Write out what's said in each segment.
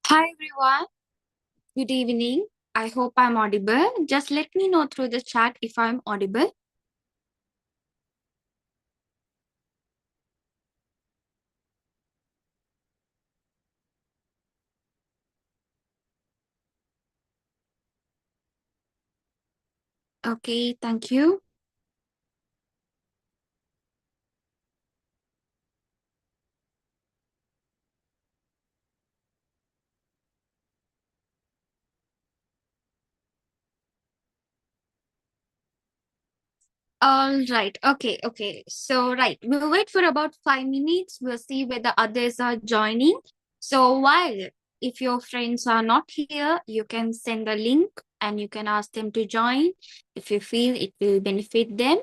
Hi everyone, good evening. I hope I'm audible. Just let me know through the chat if I'm audible. Okay, thank you. All right. Okay. So, right, we'll wait for about 5 minutes. We'll see whether others are joining. So, while if your friends are not here, you can send a link and you can ask them to join if you feel it will benefit them.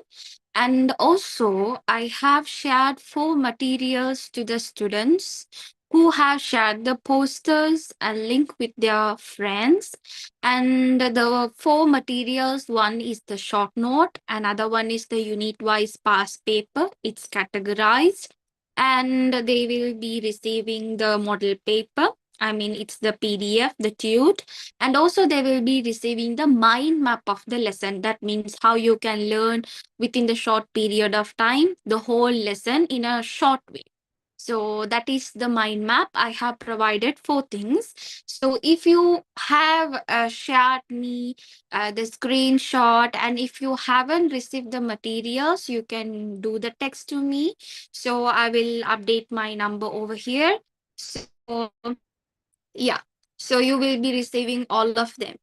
And also, I have shared 4 materials to the students who have shared the posters and link with their friends. And the 4 materials, one is the short note, another one is the unit wise past paper. It's categorized, and they will be receiving the model paper. I mean, it's the PDF, the TUT, and also they will be receiving the mind map of the lesson. That means how you can learn within the short period of time the whole lesson in a short way. So that is the mind map. I have provided 4 things. So if you have shared me the screenshot, and if you haven't received the materials, you can do the text to me. So I will update my number over here. So yeah, so you will be receiving all of them.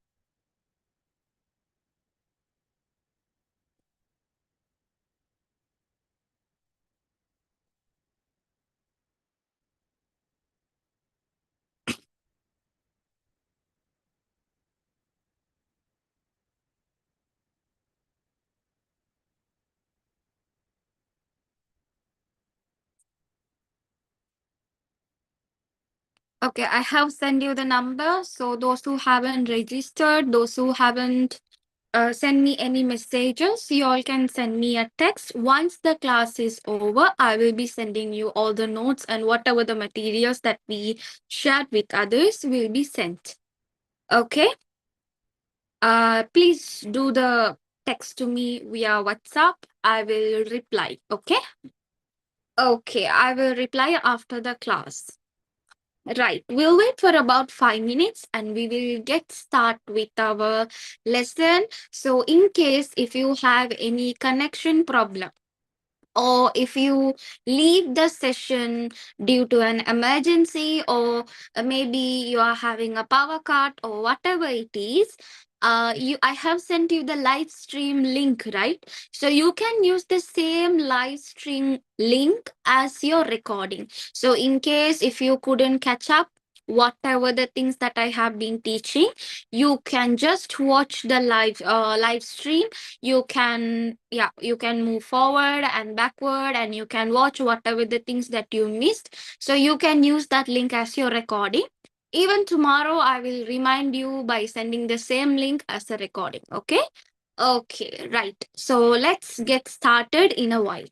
Okay, I have sent you the number. So those who haven't registered, those who haven't send me any messages, you all can send me a text. Once the class is over, I will be sending you all the notes, and whatever the materials that we shared with others will be sent. Okay. Please do the text to me via WhatsApp. I will reply. Okay. Okay, I will reply after the class. Right. We'll wait for about 5 minutes and we will get start with our lesson. So in case if you have any connection problem, or if you leave the session due to an emergency, or maybe you are having a power cut or whatever it is, you I have sent you the live stream link, right? So you can use the same live stream link as your recording. So in case if you couldn't catch up whatever the things that I have been teaching, you can just watch the live stream. You can, yeah, you can move forward and backward, and you can watch whatever the things that you missed. So you can use that link as your recording. Even tomorrow I will remind you by sending the same link as a recording. Okay. Okay, right, so let's get started in a while.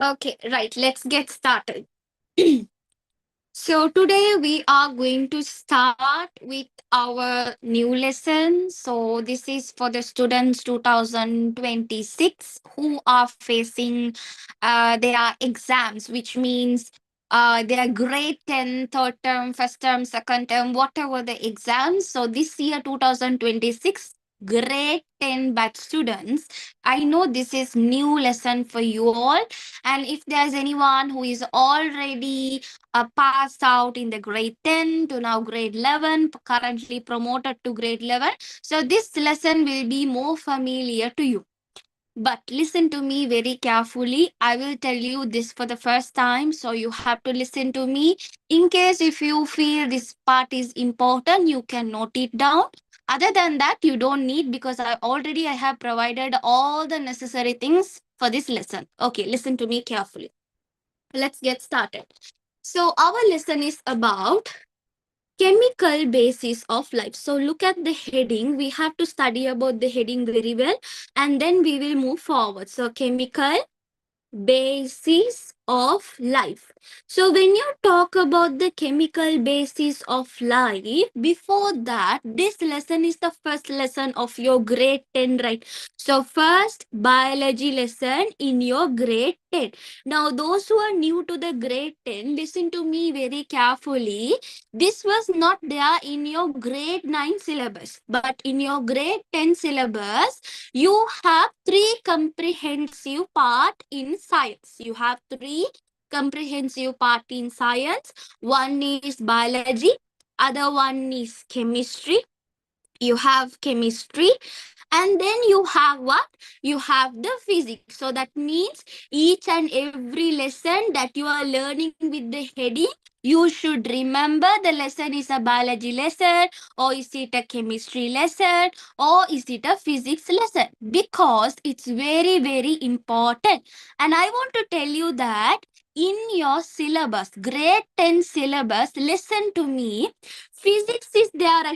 Okay, right. Let's get started. So today we are going to start with our new lesson. So this is for the students 2026 who are facing their exams, which means their grade 10, third term, first term, second term, whatever the exams. So this year 2026 grade 10 batch students. I know this is new lesson for you all, and if there's anyone who is already passed out in the grade 10 to now grade 11, currently promoted to grade 11. So this lesson will be more familiar to you. But listen to me very carefully. I will tell you this for the first time, so you have to listen to me. In case if you feel this part is important, you can note it down. Other than that, you don't need, because I have provided all the necessary things for this lesson. Okay, listen to me carefully. Let's get started. So our lesson is about chemical basis of life. So look at the heading. We have to study about the heading very well, and then we will move forward. So chemical basis of life. So when you talk about the chemical basis of life, before that, this lesson is the first lesson of your grade 10, right? So first biology lesson in your grade 10. Now those who are new to the grade 10, listen to me very carefully. This was not there in your grade 9 syllabus, but in your grade 10 syllabus you have three comprehensive part in science. You have three comprehensive part in science. One is biology, other one is chemistry. You have chemistry, and then you have what? You have the physics. So that means each and every lesson that you are learning with the heading, you should remember the lesson is a biology lesson, or is it a chemistry lesson, or is it a physics lesson, because it's very very important. And I want to tell you that in your syllabus, grade 10 syllabus, listen to me, physics is there.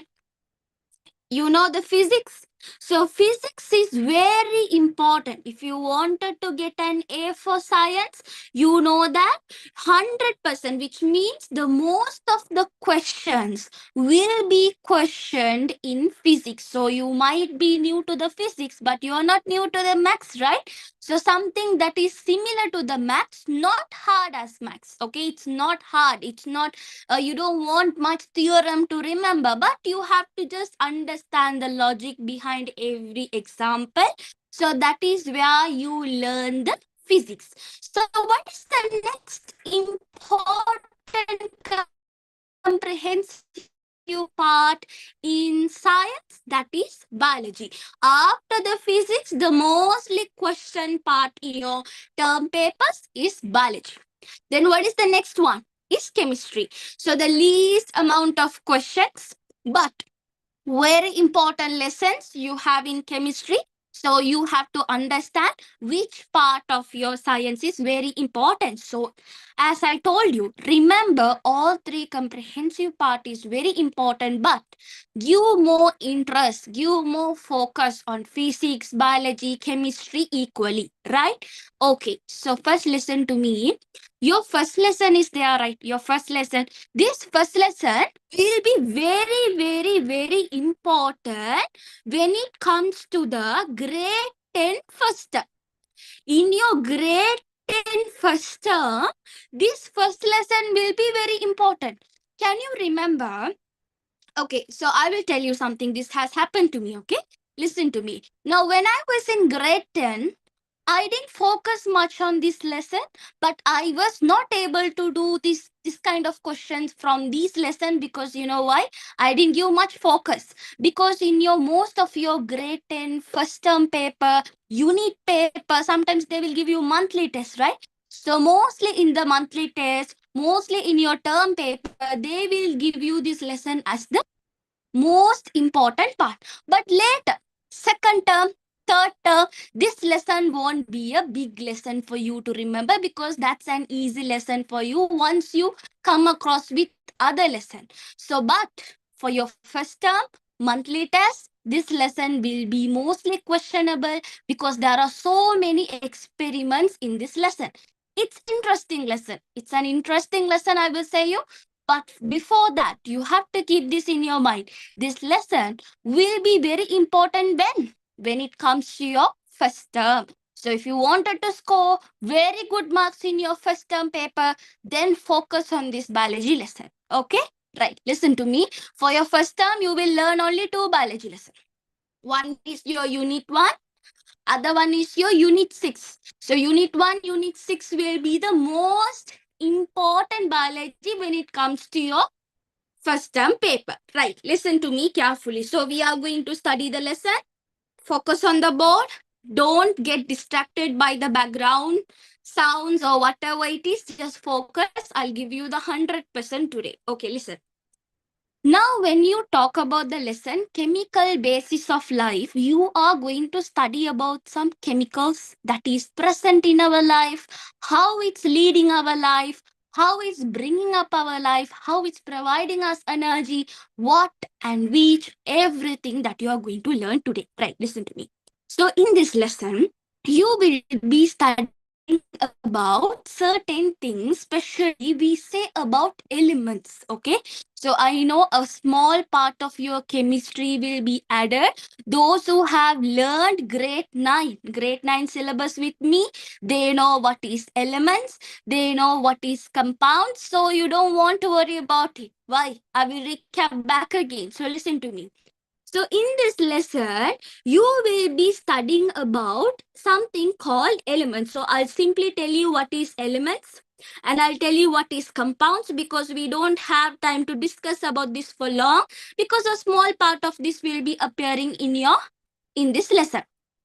You know the physics. So physics is very important. If you wanted to get an A for science, you know that 100%, which means the most of the questions will be questioned in physics. So you might be new to the physics, but you're not new to the maths, right? So something that is similar to the maths, not hard as maths. Okay, it's not hard. It's not you don't want much theorem to remember, but you have to just understand the logic behind every example. So that is where you learn the physics. So what is the next important comprehensive part in science? That is biology. After the physics, the mostly question part in your term papers is biology. Then what is the next one? Is chemistry. So the least amount of questions, but very important lessons you have in chemistry. So you have to understand which part of your science is very important. So as I told you, remember all three comprehensive part is very important, but give more interest, give more focus on physics, biology, chemistry equally, right? Okay, so first listen to me. Your first lesson is there, right? Your first lesson. This first lesson will be very, very, very important when it comes to the grade 10 first term. In your grade 10 first term, this first lesson will be very important. Can you remember? Okay, so I will tell you something. This has happened to me, okay? Listen to me. Now, when I was in grade 10, I didn't focus much on this lesson, but I was not able to do this kind of questions from this lesson, because you know why? I didn't give much focus, because in your most of your grade 10 first term paper, unit paper, sometimes they will give you monthly test, right? So mostly in the monthly test, mostly in your term paper, they will give you this lesson as the most important part. But later, second term, third term, this lesson won't be a big lesson for you to remember, because that's an easy lesson for you once you come across with other lesson. So but for your first term monthly test, this lesson will be mostly questionable, because there are so many experiments in this lesson. It's interesting lesson. It's an interesting lesson, I will say you. But before that, you have to keep this in your mind. This lesson will be very important when it comes to your first term. So if you wanted to score very good marks in your first term paper, then focus on this biology lesson. Okay? Right. Listen to me. For your first term, you will learn only 2 biology lessons. One is your unit 1, other one is your unit 6. So unit 1, unit 6 will be the most important biology when it comes to your first term paper. Right. Listen to me carefully. So we are going to study the lesson. Focus on the board. Don't get distracted by the background sounds or whatever it is. Just focus. I'll give you the 100% today. Okay, listen. Now, when you talk about the lesson, chemical basis of life, you are going to study about some chemicals that is present in our life, how it's leading our life, how it's bringing up our life, how it's providing us energy, what and which, everything that you are going to learn today. Right, listen to me. So, in this lesson, you will be studying about certain things, especially we say about elements. Okay, so I know a small part of your chemistry will be added. Those who have learned grade 9 syllabus with me, they know what is elements, they know what is compounds, so you don't want to worry about it. Why? I will recap back again. So listen to me. So in this lesson, you will be studying about something called elements. So I'll simply tell you what is elements and I'll tell you what is compounds, because we don't have time to discuss about this for long, because a small part of this will be appearing in this lesson.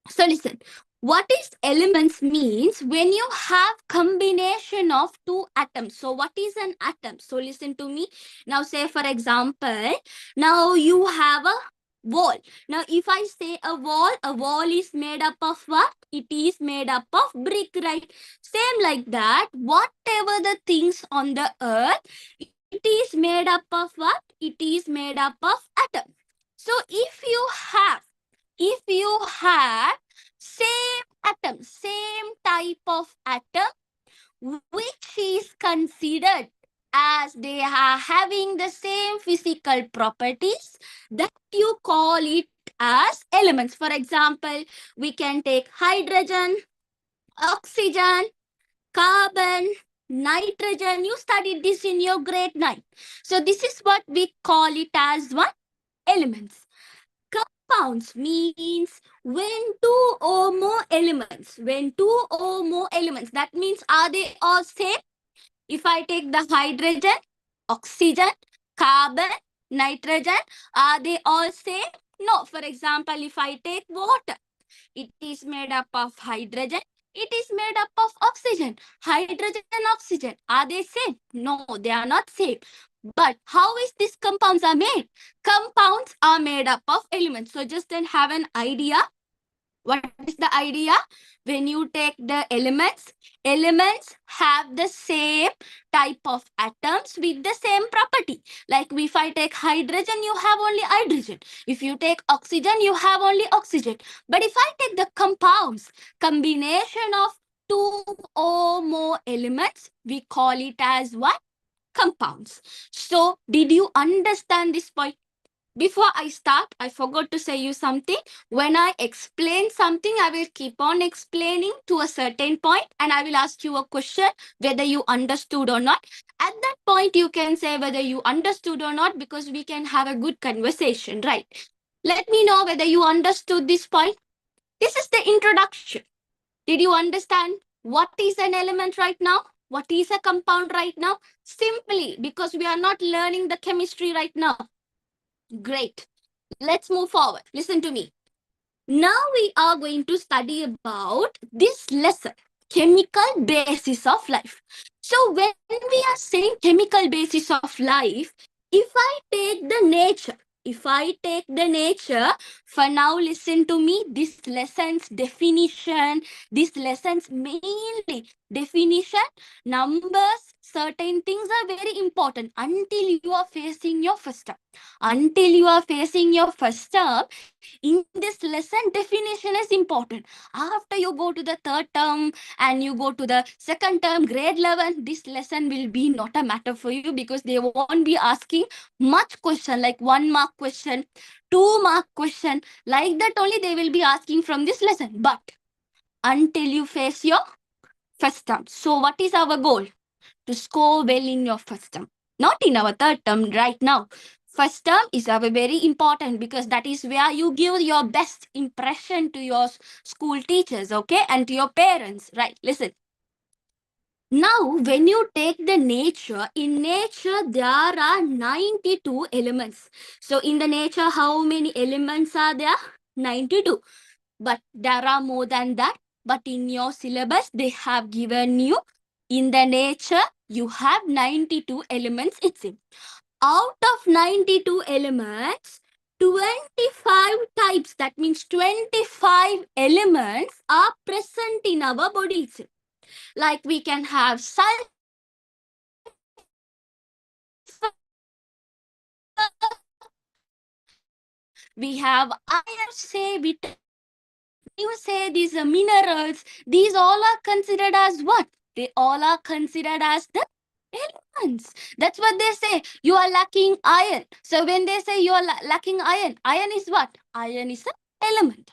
So listen, what is elements means when you have combination of 2 atoms. So what is an atom? So listen to me. Now say for example, now you have a wall. Now, if I say a wall is made up of what? It is made up of brick, right? Same like that, whatever the things on the earth, it is made up of what? It is made up of atom. So, if you have same atom, same type of atom, which is considered as they are having the same physical properties, that you call it as elements. For example, we can take hydrogen, oxygen, carbon, nitrogen. You studied this in your grade 9. So this is what we call it as one elements. Compounds means when 2 or more elements, that means are they all same? If I take the hydrogen, oxygen, carbon, nitrogen, are they all same? No. For example, if I take water, it is made up of hydrogen, it is made up of oxygen. Hydrogen and oxygen, are they same? No, they are not same. But how is these compounds are made? Compounds are made up of elements. So just then have an idea. What is the idea? When you take the elements have the same type of atoms with the same property. Like if I take hydrogen, you have only hydrogen. If you take oxygen, you have only oxygen. But if I take the compounds, combination of 2 or more elements, we call it as what? Compounds. So did you understand this point? Before I start, I forgot to say you something. When I explain something, I will keep on explaining to a certain point and I will ask you a question whether you understood or not. At that point, you can say whether you understood or not, because we can have a good conversation, right? Let me know whether you understood this point. This is the introduction. Did you understand what is an element right now? What is a compound right now? Simply because we are not learning the chemistry right now. Great. Let's move forward. Listen to me. Now we are going to study about this lesson, chemical basis of life. So when we are saying chemical basis of life, if I take the nature For now, listen to me. This lesson's definition, this lesson's mainly definition, numbers, certain things are very important until you are facing your first term. Until you are facing your first term, in this lesson, definition is important. After you go to the third term and you go to the second term, grade 11, this lesson will be not a matter for you because they won't be asking much question like 1 mark question, 2 mark question. Like that only they will be asking from this lesson. But until you face your first term. So what is our goal? To score well in your first term. Not in our third term right now. First term is our very important because that is where you give your best impression to your school teachers, okay, and to your parents, right? Listen. Now, when you take the nature, in nature there are 92 elements. So in the nature, how many elements are there? 92. But there are more than that. But in your syllabus, they have given you in the nature, you have 92 elements itself. Out of 92 elements, 25 types, that means 25 elements are present in our body itself. Like we can have sulfur, we have iron, say vitamin, you say these minerals, these all are considered as what? They all are considered as the elements. That's what they say. You are lacking iron. So when they say you are lacking iron, iron is what? Iron is an element.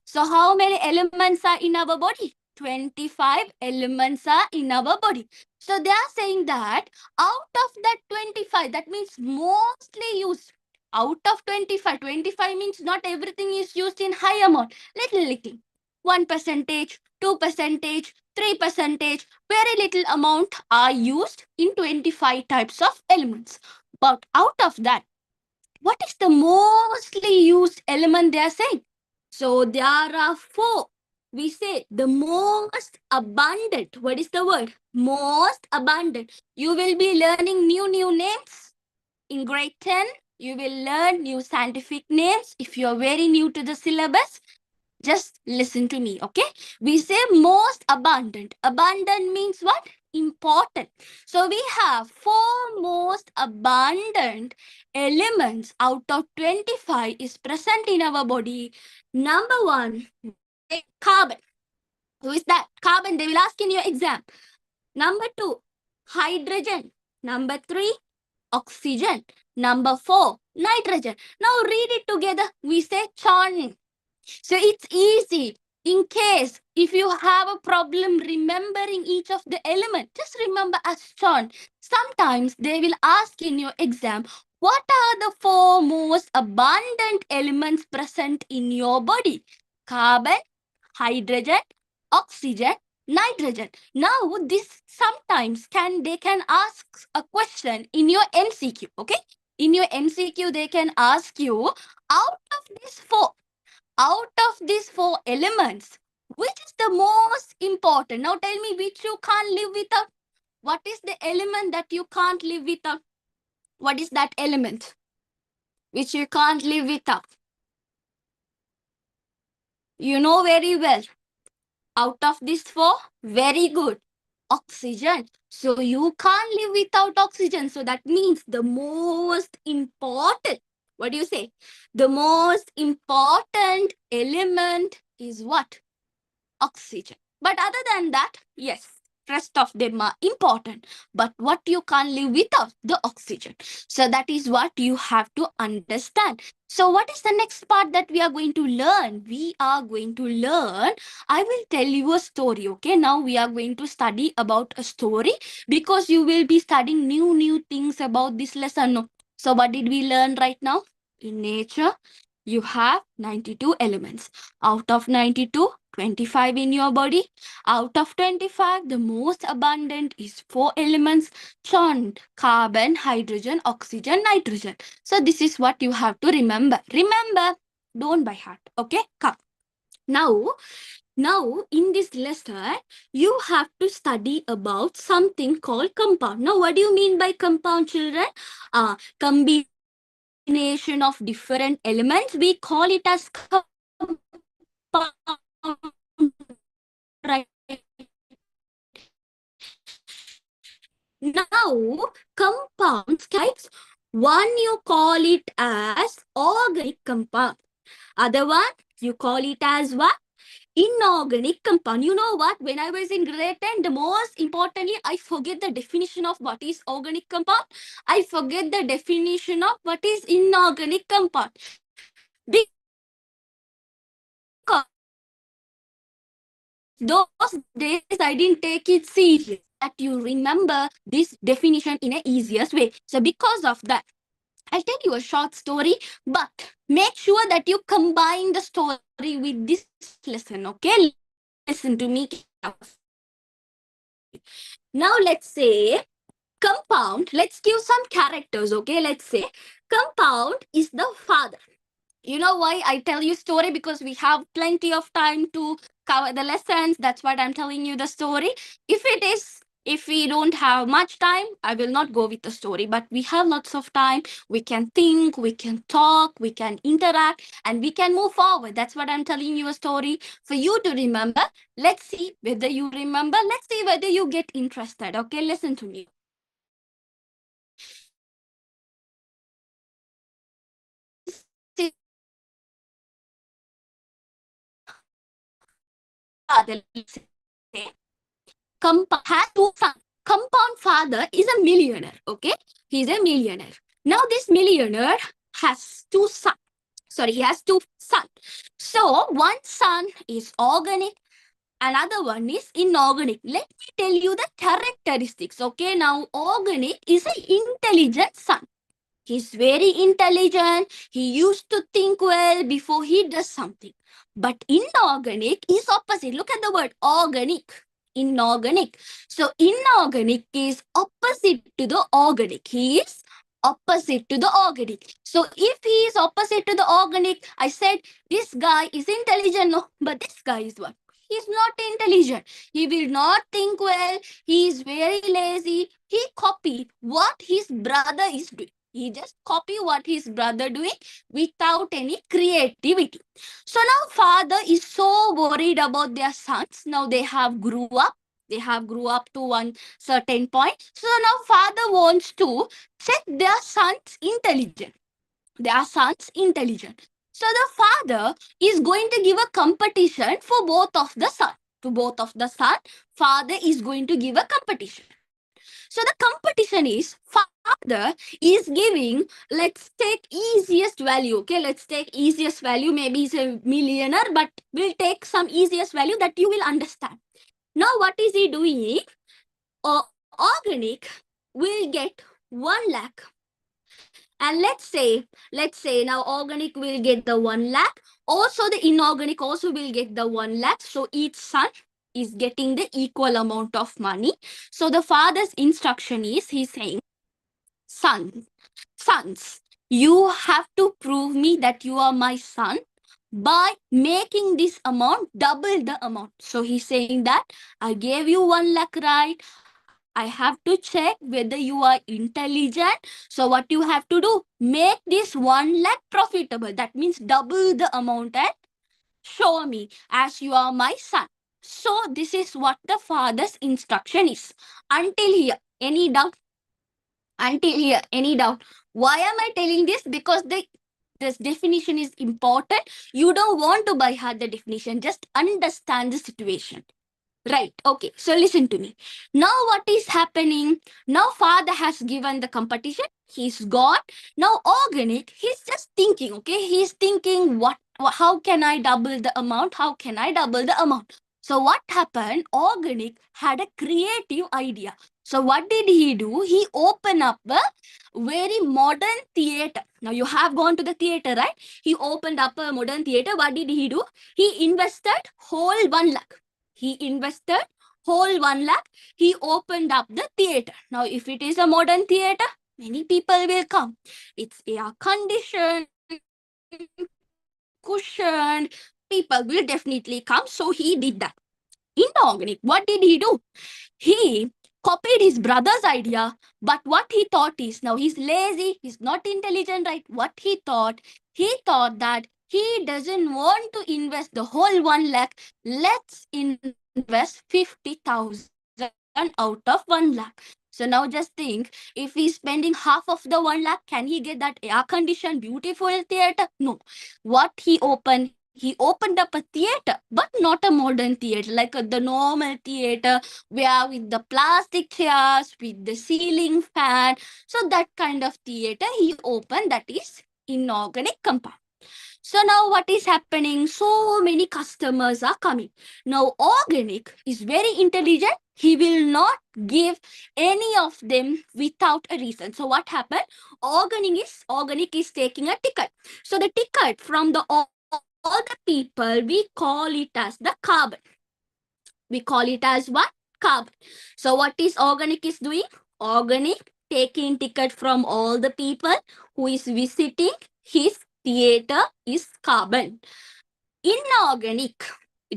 So how many elements are in our body? 25 elements are in our body. So they are saying that out of that 25, that means mostly used. Out of 25, 25 means not everything is used in high amount. Little. 1%, 2%, 3%, very little amount are used in 25 types of elements. But out of that, what is the mostly used element they are saying? So there are 4. We say the most abundant. What is the word? Most abundant. You will be learning new names in grade 10. You will learn new scientific names. If you are very new to the syllabus, just listen to me, okay? We say most abundant. Abundant means what? Important. So we have 4 most abundant elements out of 25 is present in our body. Number 1, carbon. Who is that? Carbon. They will ask in your exam. Number 2, hydrogen. Number 3, oxygen. Number 4, nitrogen. Now read it together. We say chon. So it's easy. In case if you have a problem remembering each of the element, just remember as John. Sometimes they will ask in your exam, what are the 4 most abundant elements present in your body? Carbon, hydrogen, oxygen, nitrogen. Now this sometimes they can ask a question in your MCQ, okay? In your MCQ, they can ask you, out of these 4, elements, which is the most important? Now tell me which you can't live without. What is the element that you can't live without? What is that element which you can't live without? You know very well. Out of these 4, very good. Oxygen. So you can't live without oxygen. So that means the most important, what do you say? The most important element is what? Oxygen. But other than that, yes, rest of them are important. But what you can't live without? The oxygen. So that is what you have to understand. So what is the next part that we are going to learn? We are going to learn, I will tell you a story, okay? Now we are going to study about a story because you will be studying new things about this lesson. No? So what did we learn right now? In nature, you have 92 elements. Out of 92, 25 in your body. Out of 25, the most abundant is 4 elements: carbon, hydrogen, oxygen, nitrogen. So this is what you have to remember. Remember, don't by heart. Okay, come. Now, in this lesson, you have to study about something called compound. Now, what do you mean by compound, children? Combination combination of different elements, we call it as compound, right? Now, compounds types. One you call it as organic compound. Other one you call it as what? Inorganic compound. You know what? When I was in grade 10, the most importantly, I forget the definition of what is organic compound. I forget the definition of what is inorganic compound. Because those days I didn't take it serious. That you remember this definition in an easiest way. So because of that, I'll tell you a short story, but make sure that you combine the story with this lesson, okay? Listen to me. Now let's say compound, let's give some characters, okay? Let's say compound is the father. You know why I tell you story? Because we have plenty of time to cover the lessons. That's what I'm telling you the story. If we don't have much time, I will not go with the story, but we have lots of time. We can think, we can talk, we can interact, and we can move forward. That's what I'm telling you a story for you to remember. Let's see whether you remember. Let's see whether you get interested. Okay, listen to me. Father, let's say, compound has two sons. Compound father is a millionaire. Okay, he's a millionaire. Now this millionaire has two sons. Sorry, he has two sons. So one son is organic, another one is inorganic. Let me tell you the characteristics. Okay, now organic is an intelligent son. He's very intelligent. He used to think well before he does something. But inorganic is opposite. Look at the word organic. Inorganic. So inorganic is opposite to the organic. He is opposite to the organic. So if he is opposite to the organic, I said this guy is intelligent. No, but this guy is what? He's not intelligent. He will not think well. He is very lazy. He copied what his brother is doing. He just copy what his brother doing without any creativity. So now father is so worried about their sons. Now they have grew up. They have grew up to one certain point. So now father wants to check their sons intelligent. Their sons intelligent. So the father is going to give a competition for both of the son. To both of the son, father is going to give a competition. So the competition is father is giving, let's take easiest value. Okay, let's take easiest value. Maybe he's a millionaire, but we'll take some easiest value that you will understand. Now, what is he doing? Organic will get 1 lakh. And let's say now organic will get the 1 lakh. Also, the inorganic also will get the 1 lakh. So each son is getting the equal amount of money. So the father's instruction is, he's saying, sons, you have to prove me that you are my son by making this amount double the amount. So he's saying that I gave you 1 lakh, right? I have to check whether you are intelligent. So what you have to do, make this 1 lakh profitable. That means double the amount and show me as you are my son. So this is what the father's instruction is. Until here, any doubt? Until here, any doubt? Why am I telling this? Because this definition is important. You don't want to by heart the definition. Just understand the situation. Right. Okay. So listen to me. Now what is happening? Now father has given the competition. He's gone. Now organic, he's just thinking, okay? He's thinking how can I double the amount? How can I double the amount? So what happened? Organic had a creative idea. So what did he do? He opened up a very modern theater. Now you have gone to the theater, right? He opened up a modern theater. What did he do? He invested whole 1 lakh. He invested whole 1 lakh. He opened up the theater. Now, if it is a modern theater, many people will come. It's air conditioned, cushioned. People will definitely come. So he did that. Inorganic, what did he do? He copied his brother's idea, but what he thought is, now he's lazy, he's not intelligent, right? What he thought that he doesn't want to invest the whole 1 lakh. Let's invest 50,000 out of 1 lakh. So now just think, if he's spending half of the 1 lakh, can he get that air conditioned, beautiful theater? No. What he opened? He opened up a theater, but not a modern theater, like the normal theater where with the plastic chairs, with the ceiling fan. So that kind of theater he opened, that is inorganic compound. So now what is happening? So many customers are coming. Now organic is very intelligent. He will not give any of them without a reason. So what happened? Organic is taking a ticket. So the ticket from all the people, we call it as the carbon. We call it as what? Carbon. So what is organic is doing? Organic taking ticket from all the people who is visiting his theater is carbon. Inorganic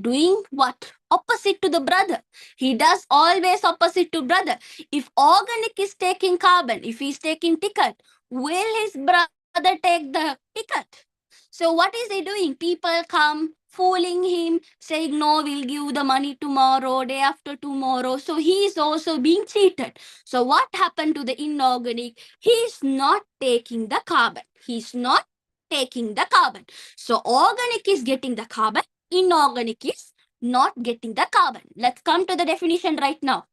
doing what? Opposite to the brother. He does always opposite to brother. If organic is taking carbon, if he's taking ticket, will his brother take the ticket? So what is he doing? People come fooling him, saying, no, we'll give the money tomorrow, day after tomorrow. So he is also being cheated. So what happened to the inorganic? He's not taking the carbon. He's not taking the carbon. So organic is getting the carbon, inorganic is not getting the carbon. Let's come to the definition right now.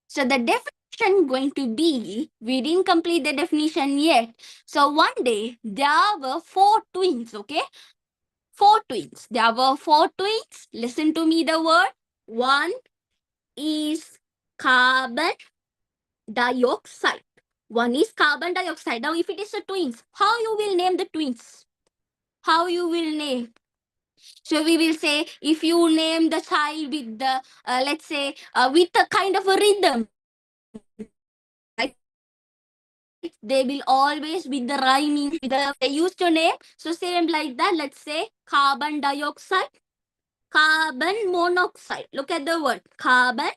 So the definition going to be, we didn't complete the definition yet. So one day there were 4 twins, okay? 4 twins. There were 4 twins. Listen to me the word. One is carbon dioxide. One is carbon dioxide. Now if it is a twins, how you will name the twins? How you will name? So we will say, if you name the child with the, let's say, with a kind of a rhythm, right? They will always with the rhyming, with the, they used to name. So same like that, let's say carbon dioxide, carbon monoxide. Look at the word, carbon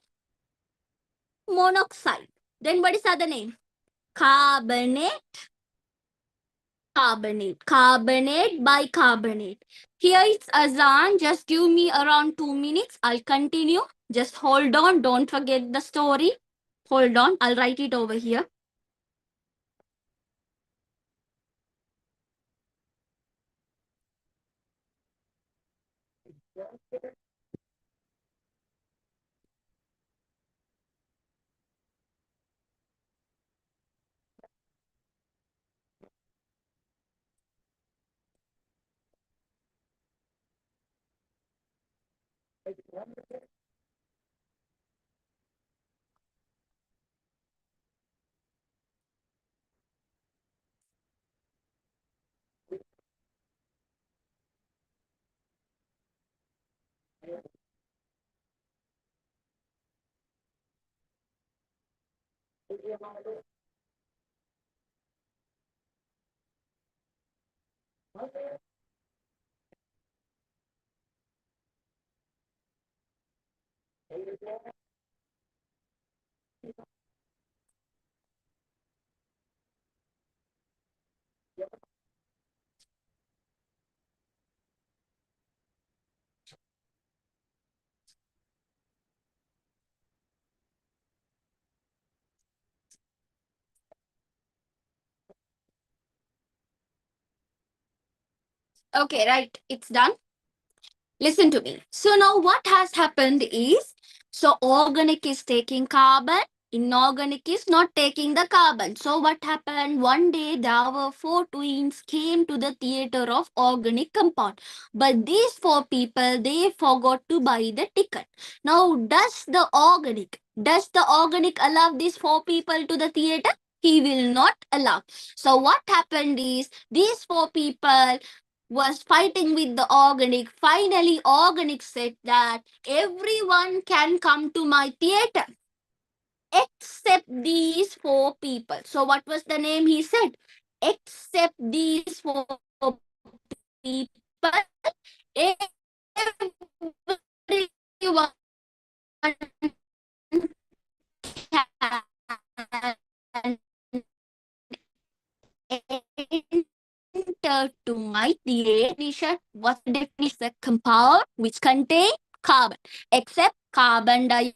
monoxide. Then what is the other name? Carbonate, carbonate, bicarbonate. Here it's Azan. Just give me around 2 minutes. I'll continue. Just hold on. Don't forget the story. Hold on. I'll write it over here. Okay, right. It's done. Listen to me. So now what has happened is, so organic is taking carbon, inorganic is not taking the carbon. So what happened? One day there were 4 twins came to the theater of organic compound. But these 4 people, they forgot to buy the ticket. Now does the organic allow these 4 people to the theater? He will not allow. So what happened is, these 4 people was fighting with the organic. Finally, organic said that everyone can come to my theater except these 4 people. So what was the name he said? Except these 4 people, everyone my definition. What's the definition? A compound which contain carbon, except carbon dioxide,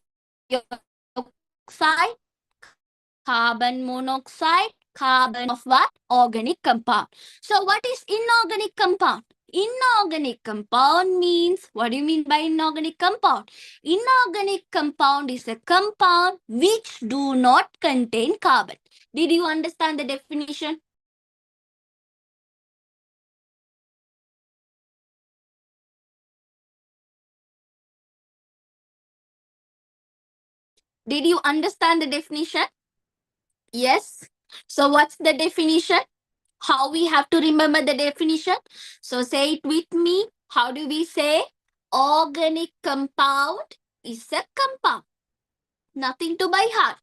carbon monoxide, carbon of what? Organic compound. So what is inorganic compound? Inorganic compound means, what do you mean by inorganic compound? Inorganic compound is a compound which do not contain carbon. Did you understand the definition? Did you understand the definition? Yes. So what's the definition? How we have to remember the definition? So say it with me. How do we say? Organic compound is a compound. Nothing to by heart.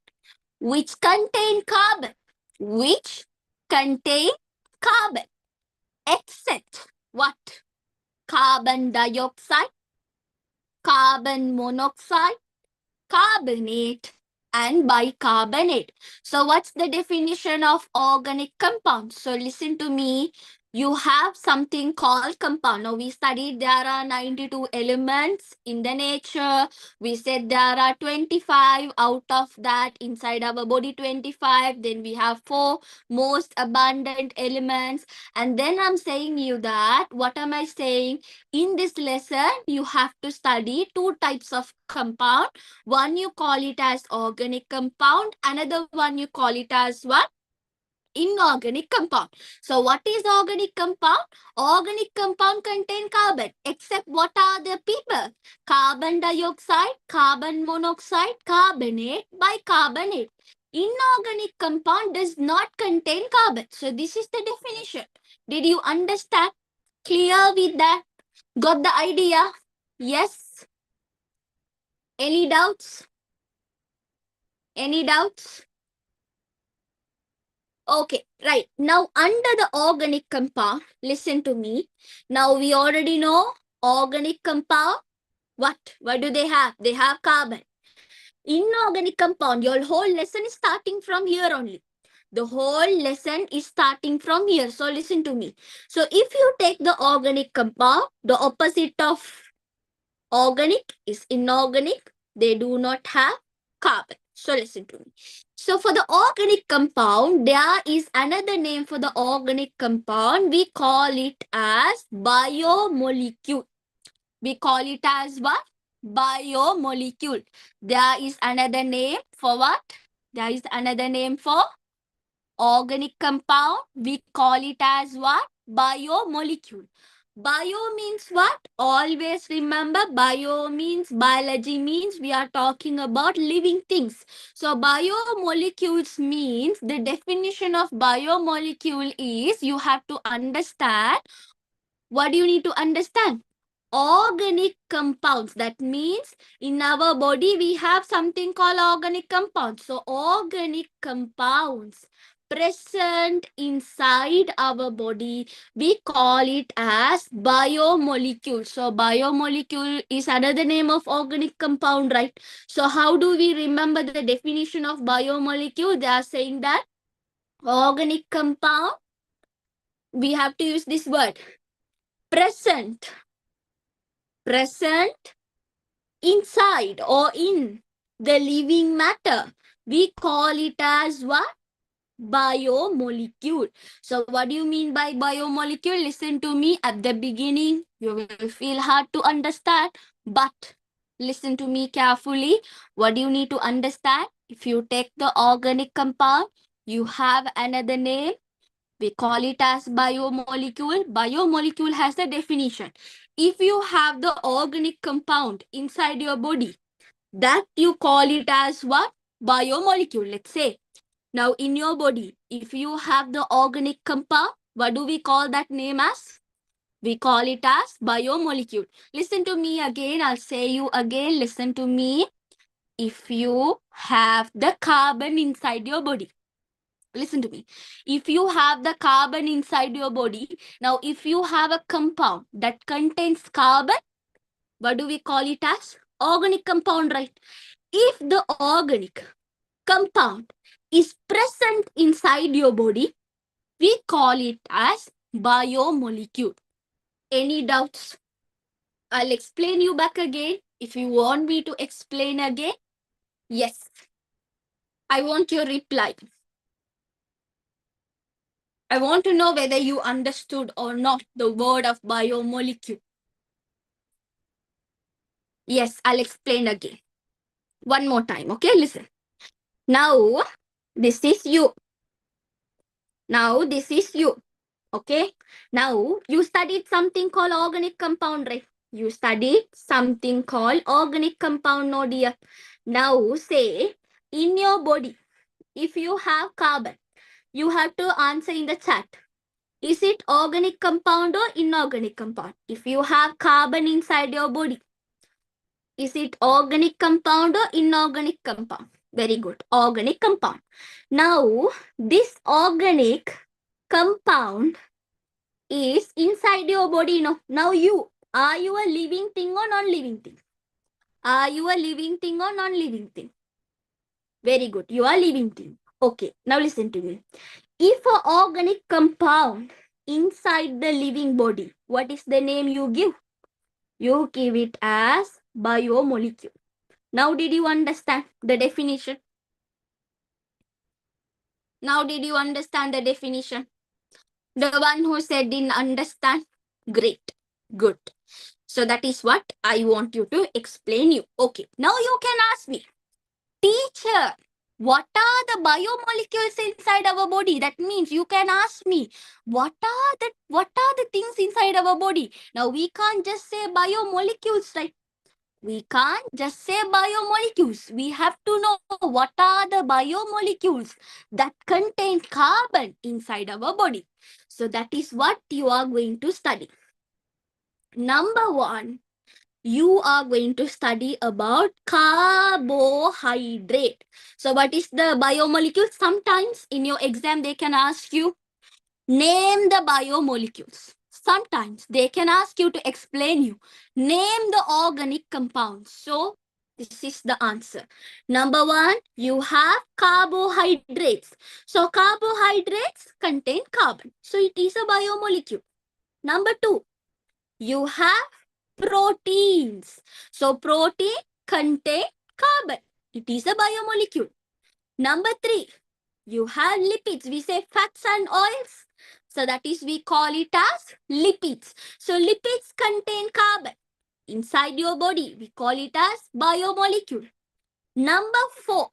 Which contain carbon. Which contain carbon. Except what? Carbon dioxide, carbon monoxide, carbonate, and bicarbonate. So what's the definition of organic compound? So listen to me. You have something called compound. Now we studied there are 92 elements in the nature. We said there are 25 out of that inside our body 25. Then we have 4 most abundant elements. And then I'm saying you that, what am I saying? In this lesson, you have to study 2 types of compound. One you call it as organic compound, another one you call it as what? Inorganic compound. So what is organic compound? Organic compound contain carbon, except what are the people? Carbon dioxide, carbon monoxide, carbonate, bicarbonate. Inorganic compound does not contain carbon. So this is the definition. Did you understand? Clear with that? Got the idea? Yes? Any doubts? Any doubts? Okay, right. Now, under the organic compound, listen to me. Now, we already know organic compound. What? What do they have? They have carbon. Inorganic compound, your whole lesson is starting from here only. The whole lesson is starting from here. So, listen to me. So, if you take the organic compound, the opposite of organic is inorganic. They do not have carbon. So listen to me. So for the organic compound, there is another name for the organic compound. We call it as biomolecule. We call it as what? Biomolecule. There is another name for what? There is another name for organic compound. We call it as what? Biomolecule. Bio means what? Always remember, bio means, biology means we are talking about living things. So biomolecules means, the definition of biomolecule is, you have to understand. What do you need to understand? Organic compounds. That means in our body we have something called organic compounds. So organic compounds present inside our body, we call it as biomolecule. So biomolecule is another name of organic compound, right? So how do we remember the definition of biomolecule? They are saying that organic compound, we have to use this word, present inside or in the living matter. We call it as what? Biomolecule. So what do you mean by biomolecule? Listen to me. At the beginning, you will feel hard to understand, but listen to me carefully. What do you need to understand? If you take the organic compound, you have another name. We call it as biomolecule. Biomolecule has a definition. If you have the organic compound inside your body, that you call it as what? Biomolecule. Let's say, now in your body, if you have the organic compound, what do we call that name as? We call it as biomolecule. Listen to me again. I'll say you again. Listen to me. If you have the carbon inside your body, listen to me. If you have the carbon inside your body, now if you have a compound that contains carbon, what do we call it as? Organic compound, right? If the organic compound is present inside your body, we call it as biomolecule. Any doubts? I'll explain you back again. If you want me to explain again, yes. I want your reply. I want to know whether you understood or not the word of biomolecule. Yes, I'll explain again. One more time, okay? Listen. Now, this is you. Now, this is you. Okay? Now, you studied something called organic compound, right? You studied something called organic compound, no dear. Now, say, in your body, if you have carbon, you have to answer in the chat. Is it organic compound or inorganic compound? If you have carbon inside your body, is it organic compound or inorganic compound? Very good. Organic compound. Now, this organic compound is inside your body. Now are you a living thing or non-living thing? Are you a living thing or non-living thing? Very good. You are living thing. Okay. Now listen to me. If an organic compound inside the living body, what is the name you give? You give it as biomolecule. Now did you understand the definition? Now did you understand the definition? The one who said didn't understand? Great. Good. So that is what I want you to explain you. Okay. Now you can ask me, teacher, what are the biomolecules inside our body? That means you can ask me, what are the things inside our body? Now we can't just say biomolecules, right? We can't just say biomolecules. We have to know what are the biomolecules that contain carbon inside our body. So that is what you are going to study. Number one, you are going to study about carbohydrate. So what is the biomolecule? Sometimes in your exam, they can ask you, name the biomolecules. Sometimes they can ask you to explain you. Name the organic compounds. So this is the answer. Number one, you have carbohydrates. So carbohydrates contain carbon. So it is a biomolecule. Number two, you have proteins. So protein contain carbon. It is a biomolecule. Number three, you have lipids. We say fats and oils. So that is, we call it as lipids. So lipids contain carbon. Inside your body, we call it as biomolecule. Number four,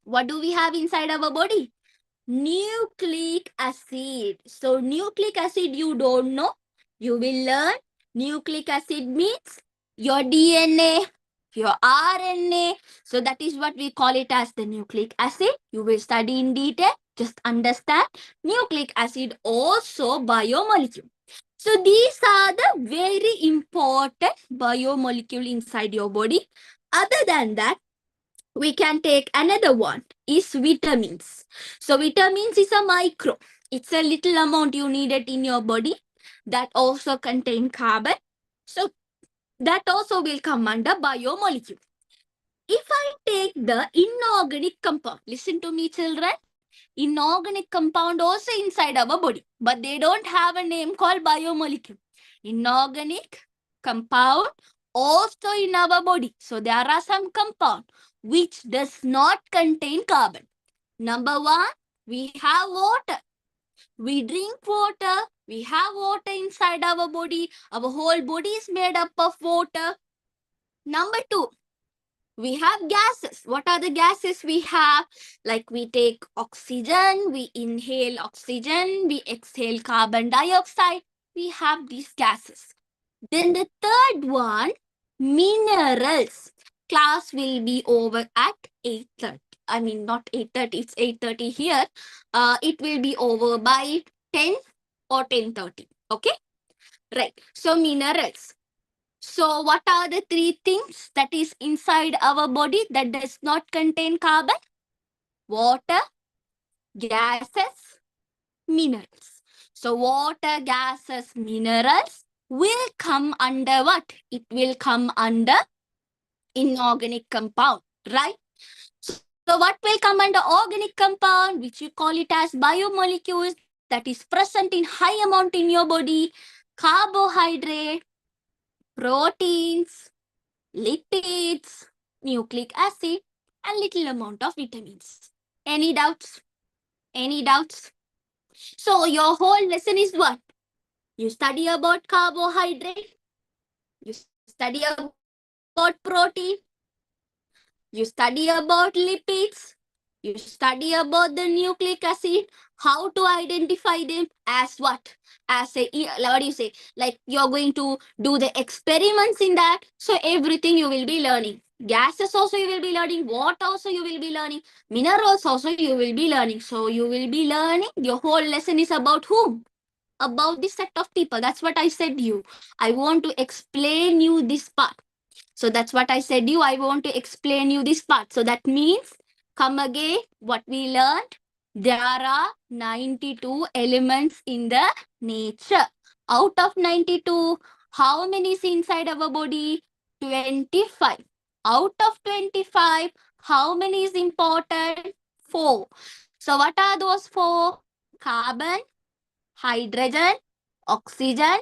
what do we have inside our body? Nucleic acid. So nucleic acid you don't know. You will learn. Nucleic acid means your DNA, your RNA. So that is what we call it as the nucleic acid. You will study in detail. Just understand. Nucleic acid also biomolecule. So these are the very important biomolecule inside your body. Other than that, we can take another one is vitamins. So vitamins is a micro. It's a little amount you needed in your body that also contain carbon. So that also will come under biomolecule. If I take the inorganic compound, listen to me children, inorganic compound also inside our body, but they don't have a name called biomolecule. Inorganic compound also in our body. So there are some compound which does not contain carbon. Number one, we have water. We drink water. We have water inside our body. Our whole body is made up of water. Number two, we have gases. What are the gases we have? Like we take oxygen, we inhale oxygen, we exhale carbon dioxide. We have these gases. Then the third one, minerals. Class will be over at 8:30. I mean, not 8:30, it's 8:30 here. It will be over by 10 or 10:30. Okay? Right. So minerals. So what are the three things that is inside our body that does not contain carbon? Water, gases, minerals. So water, gases, minerals will come under what? It will come under inorganic compound, right? So what will come under organic compound, which you call it as biomolecules? that is present in high amount in your body: carbohydrate, proteins, lipids, nucleic acid, and little amount of vitamins. Any doubts? Any doubts? So your whole lesson is what? You study about carbohydrate, you study about protein, you study about lipids, you study about the nucleic acid, how to identify them as what? As a, what do you say? Like you're going to do the experiments in that. So everything you will be learning. Gases also you will be learning. Water also you will be learning. Minerals also you will be learning. So you will be learning. Your whole lesson is about whom? About this set of people. That's what I said you. I want to explain you this part. So that's what I said you. I want to explain you this part. So that means, come again, what we learned. There are 92 elements in the nature. Out of 92, how many is inside our body? 25. Out of 25, how many is important? 4. So what are those 4? Carbon, hydrogen, oxygen,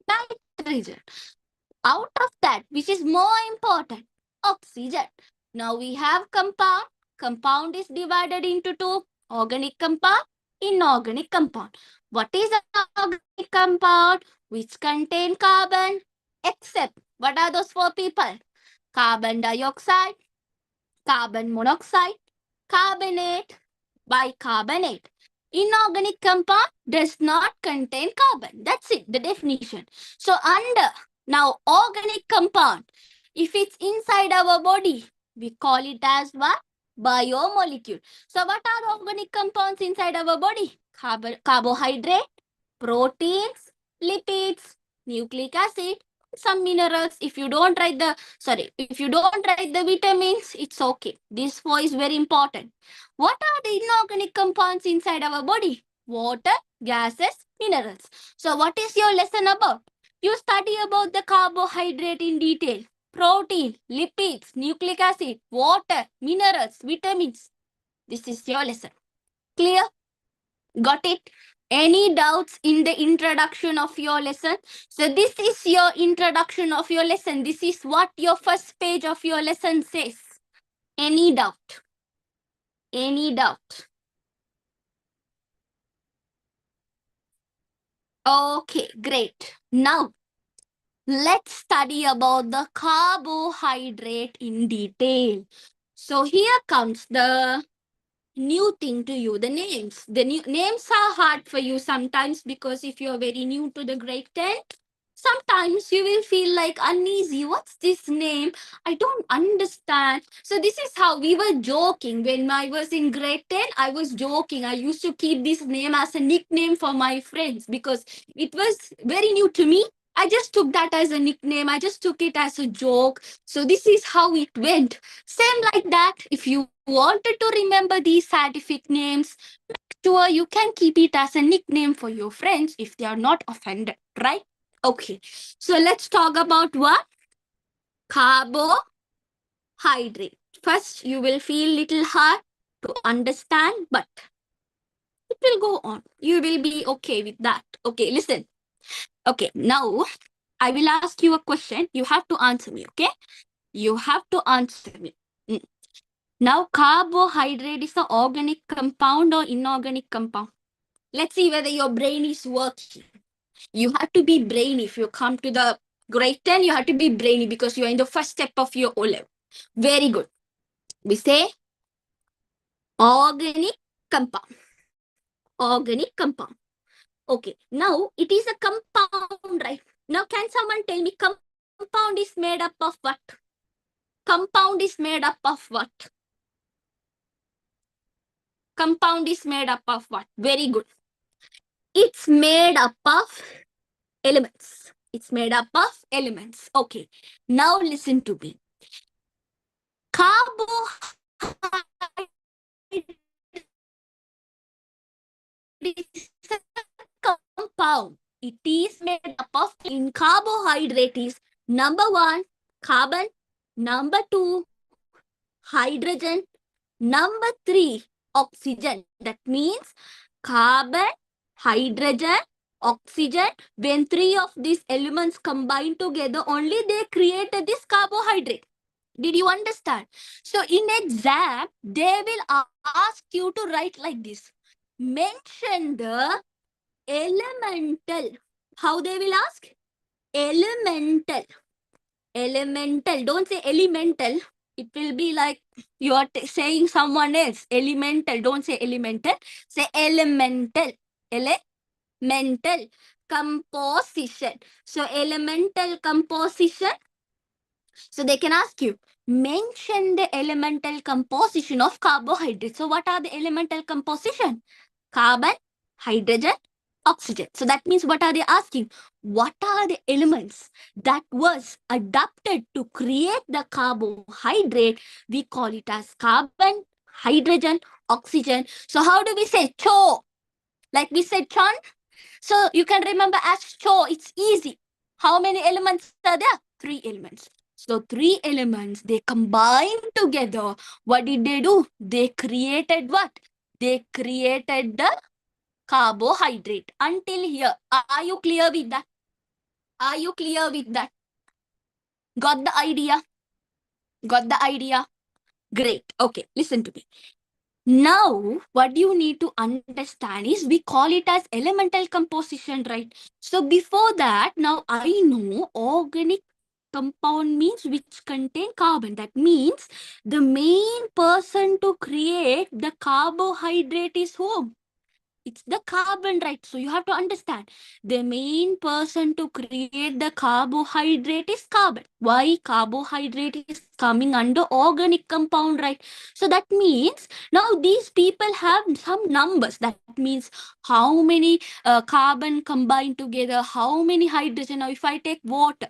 nitrogen. Out of that, which is more important? Oxygen. Now we have compound. Compound is divided into 2. Organic compound, inorganic compound. What is an organic compound? Which contain carbon? Except, what are those 4 people? Carbon dioxide, carbon monoxide, carbonate, bicarbonate. Inorganic compound does not contain carbon. That's it, the definition. So under now organic compound, if it's inside our body, we call it as what? Biomolecule. So what are organic compounds inside our body? Carbohydrate, proteins, lipids, nucleic acid, some minerals. If you don't write the vitamins, it's okay. This 4 is very important. What are the inorganic compounds inside our body? Water, gases, minerals. So what is your lesson about? You study about the carbohydrate in detail. Protein, lipids, nucleic acid, water, minerals, vitamins. This is your lesson. Clear? Got it? Any doubts in the introduction of your lesson? So this is your introduction of your lesson. This is what your first page of your lesson says. Any doubt? Any doubt? Okay, great. Now, let's study about the carbohydrate in detail. So here comes the new thing to you, the names. The new names are hard for you sometimes because if you're very new to the grade 10, sometimes you will feel like uneasy. What's this name? I don't understand. So this is how we were joking. When I was in grade 10, I was joking. I used to keep this name as a nickname for my friends because it was very new to me. I just took that as a nickname. I just took it as a joke. So this is how it went. Same like that. If you wanted to remember these scientific names, make sure you can keep it as a nickname for your friends if they are not offended, right? Okay. So let's talk about what? Carbohydrate. First, you will feel little hard to understand, but it will go on. You will be okay with that. Okay, listen. Okay, now I will ask you a question. You have to answer me, okay? You have to answer me. Now, carbohydrate is an organic compound or inorganic compound? Let's see whether your brain is working. You have to be brainy. If you come to the grade 10, you have to be brainy because you are in the first step of your O level. Very good. We say organic compound. Organic compound. Okay. Now, it is a compound, right? Now, can someone tell me compound is made up of what? Compound is made up of what? Compound is made up of what? Very good. It's made up of elements. It's made up of elements. Okay. Now listen to me. Carbohydrate is a compound. It is made up of, in carbohydrate is number 1, carbon, number 2, hydrogen, number 3, oxygen. That means carbon, hydrogen, oxygen. When three of these elements combine together, only they created this carbohydrate. Did you understand? So in exam, they will ask you to write like this. Mention the elemental. How they will ask? Elemental. Elemental. Don't say elemental. It will be like you are saying someone else. Elemental. Don't say elemental. Say elemental. Elemental composition. So elemental composition. So they can ask you, mention the elemental composition of carbohydrates. So what are the elemental composition? Carbon, hydrogen, oxygen. So that means what are they asking? What are the elements that was adapted to create the carbohydrate? We call it as carbon, hydrogen, oxygen. So how do we say cho? Like we said chon. So you can remember as cho. It's easy. How many elements are there? 3 elements. So 3 elements, they combined together. What did they do? They created what? They created the carbohydrate. Until here, are you clear with that? Are you clear with that? Got the idea? Got the idea? Great. Okay, listen to me. Now, what you need to understand is we call it as elemental composition, right? So before that, now I know organic compound means which contain carbon. That means the main person to create the carbohydrate is who? It's the carbon, right? So you have to understand the main person to create the carbohydrate is carbon. Why carbohydrate is coming under organic compound, right? So that means now these people have some numbers. That means how many carbon combined together, how many hydrogen. Now if I take water,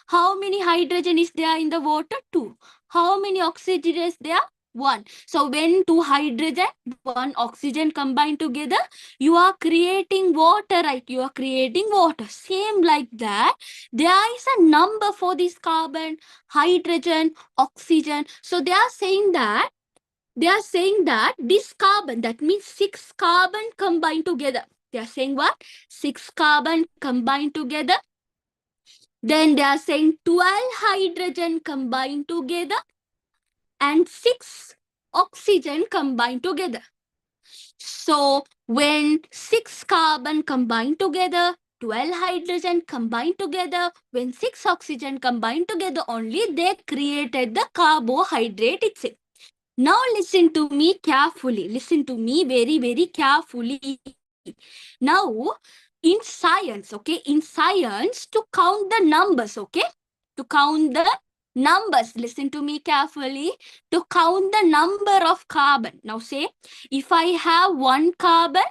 how many hydrogen is there in the water? 2. How many oxygen is there? 1. So when 2 hydrogen, 1 oxygen combine together, you are creating water, right? You are creating water. Same like that. There is a number for this carbon, hydrogen, oxygen. So they are saying that this carbon, that means 6 carbon combined together. They are saying what? 6 carbon combined together. Then they are saying 12 hydrogen combined together and 6 oxygen combined together. So when 6 carbon combined together, 12 hydrogen combined together, when 6 oxygen combined together, only they created the carbohydrate itself. Now listen to me carefully. Listen to me very, very carefully. Now, in science, okay, in science, to count the numbers, okay, to count the numbers, listen to me carefully, to count the number of carbon. Now say, if I have 1 carbon,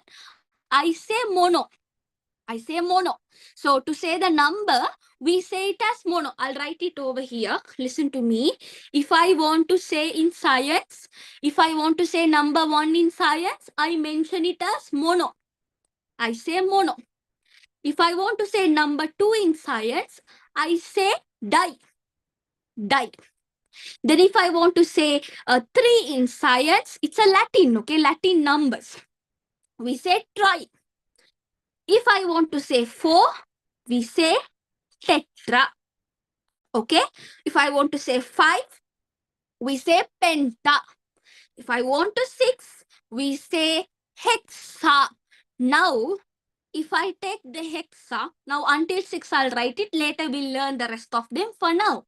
I say mono. I say mono. So to say the number, we say it as mono. I'll write it over here. Listen to me. If I want to say in science, if I want to say number 1 in science, I mention it as mono. I say mono. If I want to say number 2 in science, I say di. Di. Then if I want to say 3 in science, it's a Latin, okay? Latin numbers. We say tri. If I want to say 4, we say tetra. Okay? If I want to say 5, we say penta. If I want to 6, we say hexa. Now, if I take the hexa, now until 6 I'll write it, later we'll learn the rest of them. For now,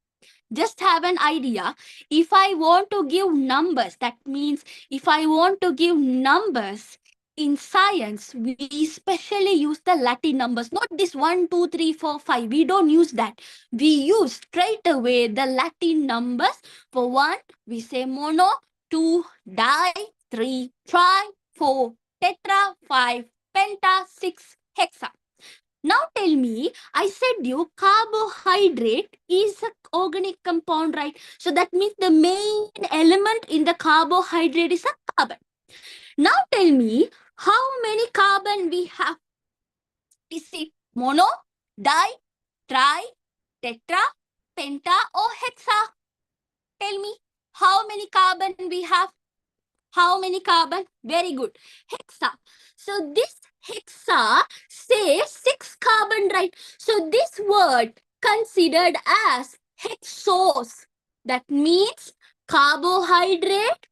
just have an idea. If I want to give numbers, that means if I want to give numbers in science, we especially use the Latin numbers, not this 1, 2, 3, 4, 5. We don't use that. We use straight away the Latin numbers. For 1, we say mono, 2, di, 3, tri, 4, tetra, 5, penta, 6, hexa. Now tell me, I said you carbohydrate is an organic compound, right? So that means the main element in the carbohydrate is a carbon. Now tell me, how many carbon we have? Is it mono, di, tri, tetra, penta or hexa? Tell me, how many carbon we have? How many carbon? Very good. Hexa. So this Hexa says 6 carbon, right? So this word considered as hexose. That means carbohydrate.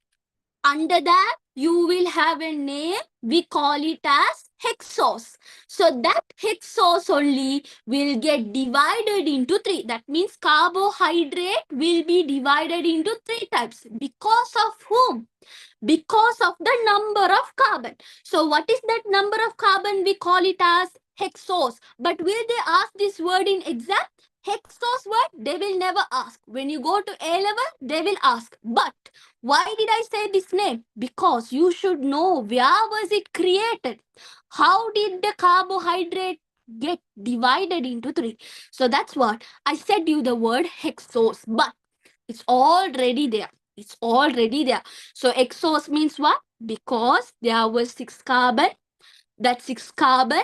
Under that, you will have a name. We call it as hexose. So that hexose only will get divided into 3. That means carbohydrate will be divided into 3 types. Because of whom? Because of the number of carbon. So what is that number of carbon? We call it as hexose. But will they ask this word in exam? Hexose word, they will never ask. When you go to A level, they will ask. But why did I say this name? Because you should know where was it created? How did the carbohydrate get divided into 3? So that's what I said you the word hexose. But it's already there. It's already there. So hexose means what? Because there was 6 carbon. That 6 carbon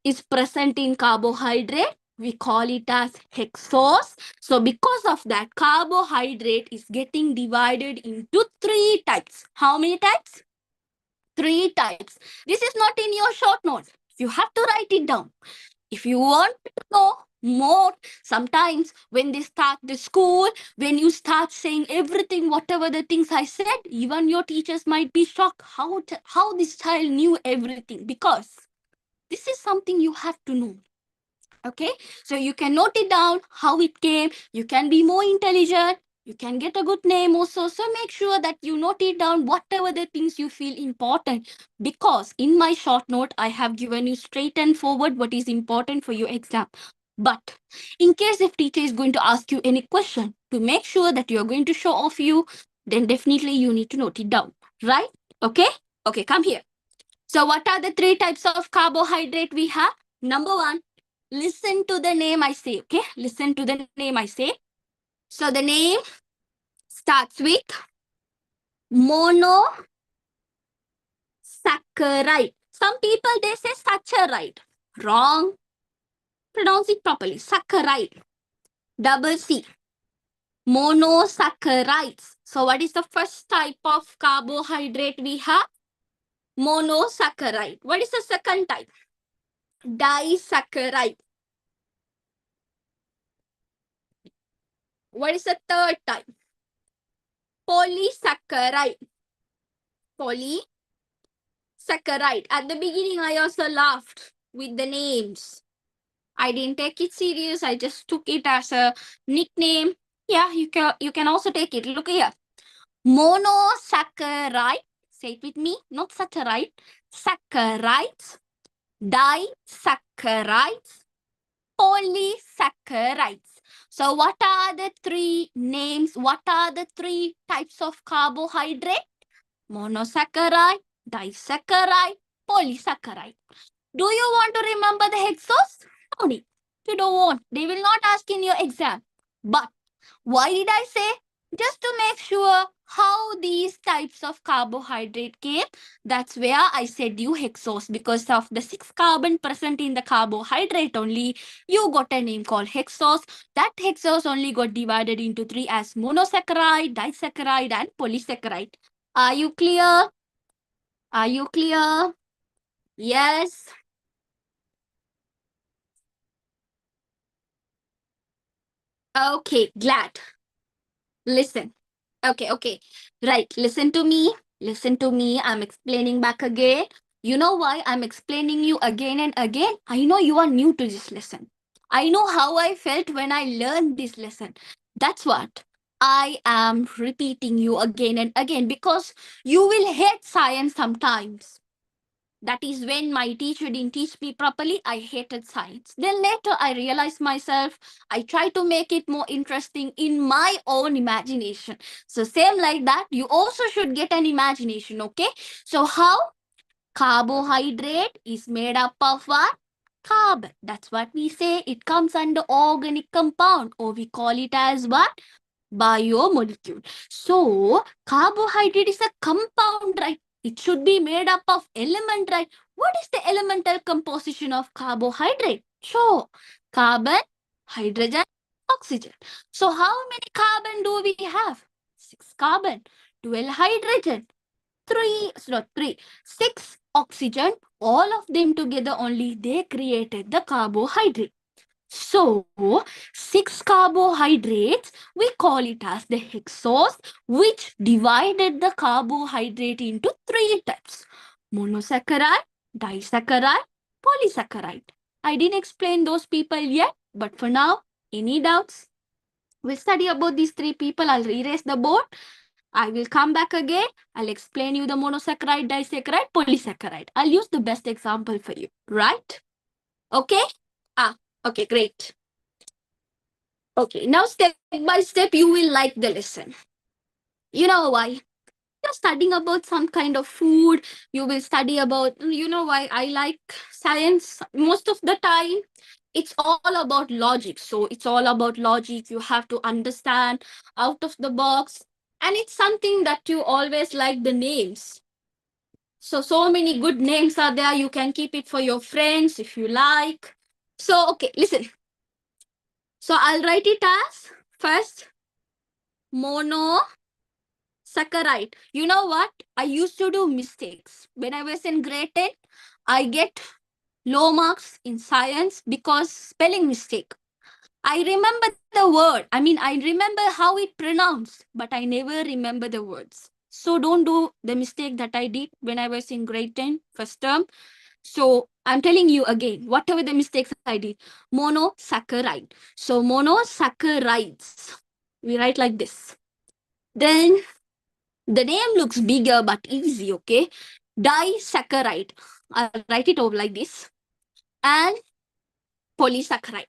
is present in carbohydrate. We call it as hexose. So because of that, carbohydrate is getting divided into 3 types. How many types? 3 types. This is not in your short notes. You have to write it down. If you want to know more, sometimes when they start the school, when you start saying everything, whatever the things I said, even your teachers might be shocked how this child knew everything, because this is something you have to know. Okay, so you can note it down how it came. You can be more intelligent. You can get a good name also. So make sure that you note it down, whatever the things you feel important. Because in my short note, I have given you straight and forward what is important for your exam. But in case if teacher is going to ask you any question to make sure that you are going to show off you, then definitely you need to note it down, right? Okay? Okay, come here. So what are the 3 types of carbohydrate we have? Number 1, listen to the name I say, okay? Listen to the name I say. So the name starts with monosaccharide. Some people, they say saccharide. Wrong. Pronounce it properly. Saccharide. Double C. Monosaccharides. So what is the first type of carbohydrate we have? Monosaccharide. What is the second type? Disaccharide. What is the third type? Polysaccharide. Polysaccharide. At the beginning, I also laughed with the names. I didn't take it serious. I just took it as a nickname. Yeah, you can also take it. Look here. Monosaccharide. Say it with me. Not saccharide. Saccharides. Disaccharides. Polysaccharides. So what are the 3 names? What are the 3 types of carbohydrate? Monosaccharide, disaccharide, polysaccharide. Do you want to remember the hexose? No need. You don't want. They will not ask in your exam. But why did I say? Just to make sure how these types of carbohydrate came. That's where I said you hexose, because of the 6 carbon present in the carbohydrate only, you got a name called hexose. That hexose only got divided into 3 as monosaccharide, disaccharide, and polysaccharide. Are you clear? Are you clear? Yes. Okay, glad. Listen. Okay. Right, listen to me. Listen to me. I'm explaining back again. You know why I'm explaining you again and again? I know you are new to this lesson. I know how I felt when I learned this lesson. That's what I am repeating you again and again, because you will hate science sometimes. That is when my teacher didn't teach me properly. I hated science. Then later I realized myself. I try to make it more interesting in my own imagination. So same like that, you also should get an imagination, okay? So how? Carbohydrate is made up of what? Carbon. That's what we say. It comes under organic compound, or we call it as what? Biomolecule. So carbohydrate is a compound, right? It should be made up of element, right? What is the elemental composition of carbohydrate? Sure, carbon, hydrogen, oxygen. So how many carbon do we have? 6 carbon, 12 hydrogen, 6 oxygen, all of them together only, they created the carbohydrate. So, 6 carbohydrates, we call it as the hexose, which divided the carbohydrate into 3 types: monosaccharide, disaccharide, polysaccharide. I didn't explain those people yet, but for now, any doubts? We'll study about these 3 people. I'll erase the board. I will come back again. I'll explain you the monosaccharide, disaccharide, polysaccharide. I'll use the best example for you, right? Okay? Okay, great. Okay, now step by step, you will like the lesson. You know why? You're studying about some kind of food. You will study about, you know why I like science most of the time? It's all about logic. So it's all about logic. You have to understand out of the box. And it's something that you always like the names. So many good names are there. You can keep it for your friends if you like. So, okay, listen. So I'll write it as first monosaccharide. You know what? I used to do mistakes. When I was in grade 10, I get low marks in science because spelling mistake. I remember the word. I mean, I remember how it pronounced, but I never remember the words. So don't do the mistake that I did when I was in grade 10, first term. So I'm telling you again, whatever the mistakes I did, monosaccharide. So monosaccharides, we write like this. Then the name looks bigger but easy, okay? Disaccharide. I'll write it over like this. And polysaccharide.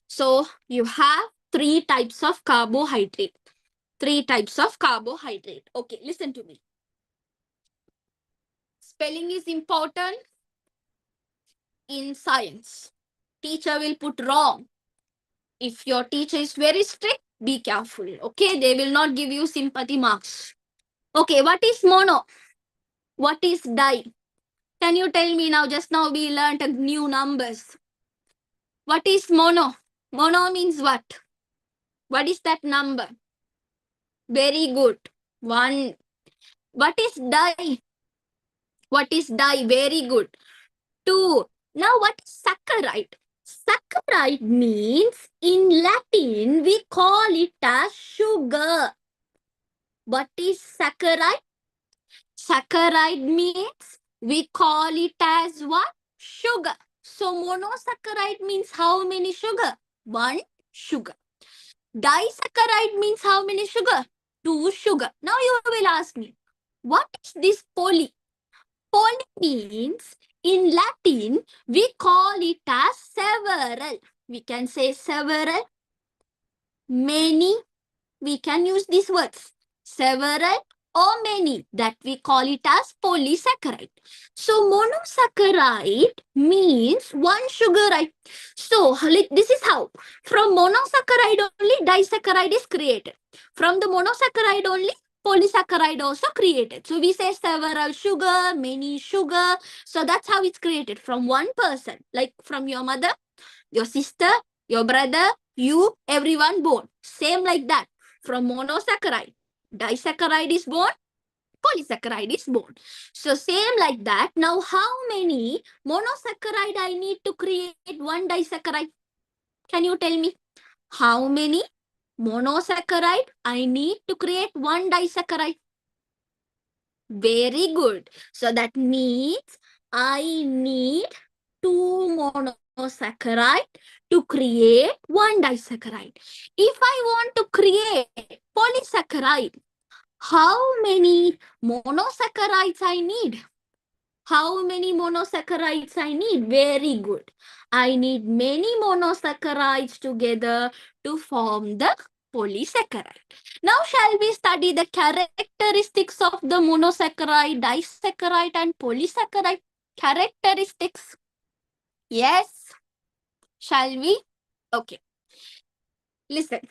So you have 3 types of carbohydrate. 3 types of carbohydrate. Okay, listen to me. Spelling is important in science. Teacher will put wrong. If your teacher is very strict, be careful. Okay, they will not give you sympathy marks. Okay, what is mono? What is di? Can you tell me now? Just now we learned new numbers. What is mono? Mono means what? What is that number? Very good. 1. What is di? What is di? Very good. 2. Now what is saccharide? Saccharide means in Latin we call it as sugar. What is saccharide? Saccharide means we call it as what? Sugar. So monosaccharide means how many sugar? 1 sugar. Disaccharide means how many sugar? 2 sugar. Now you will ask me, what is this poly? Poly means in Latin we call it as several. We can say several, many. We can use these words. Several or many, that we call it as polysaccharide. So monosaccharide means 1 sugar, right? So this is how. From monosaccharide only disaccharide is created. From the monosaccharide only polysaccharide also created. So we say several sugar, many sugar. So that's how it's created from one person. Like from your mother, your sister, your brother, you, everyone born. Same like that. From monosaccharide, disaccharide is born, polysaccharide is born. So same like that. Now how many monosaccharide I need to create 1 disaccharide? Can you tell me? How many monosaccharide I need to create 1 disaccharide? Very good. So that means I need 2 monosaccharide to create 1 disaccharide. If I want to create polysaccharide, how many monosaccharides I need? How many monosaccharides I need? Very good. I need many monosaccharides together to form the polysaccharide. Now shall we study the characteristics of the monosaccharide, disaccharide and polysaccharide? Characteristics. Yes. Shall we? Okay. Listen.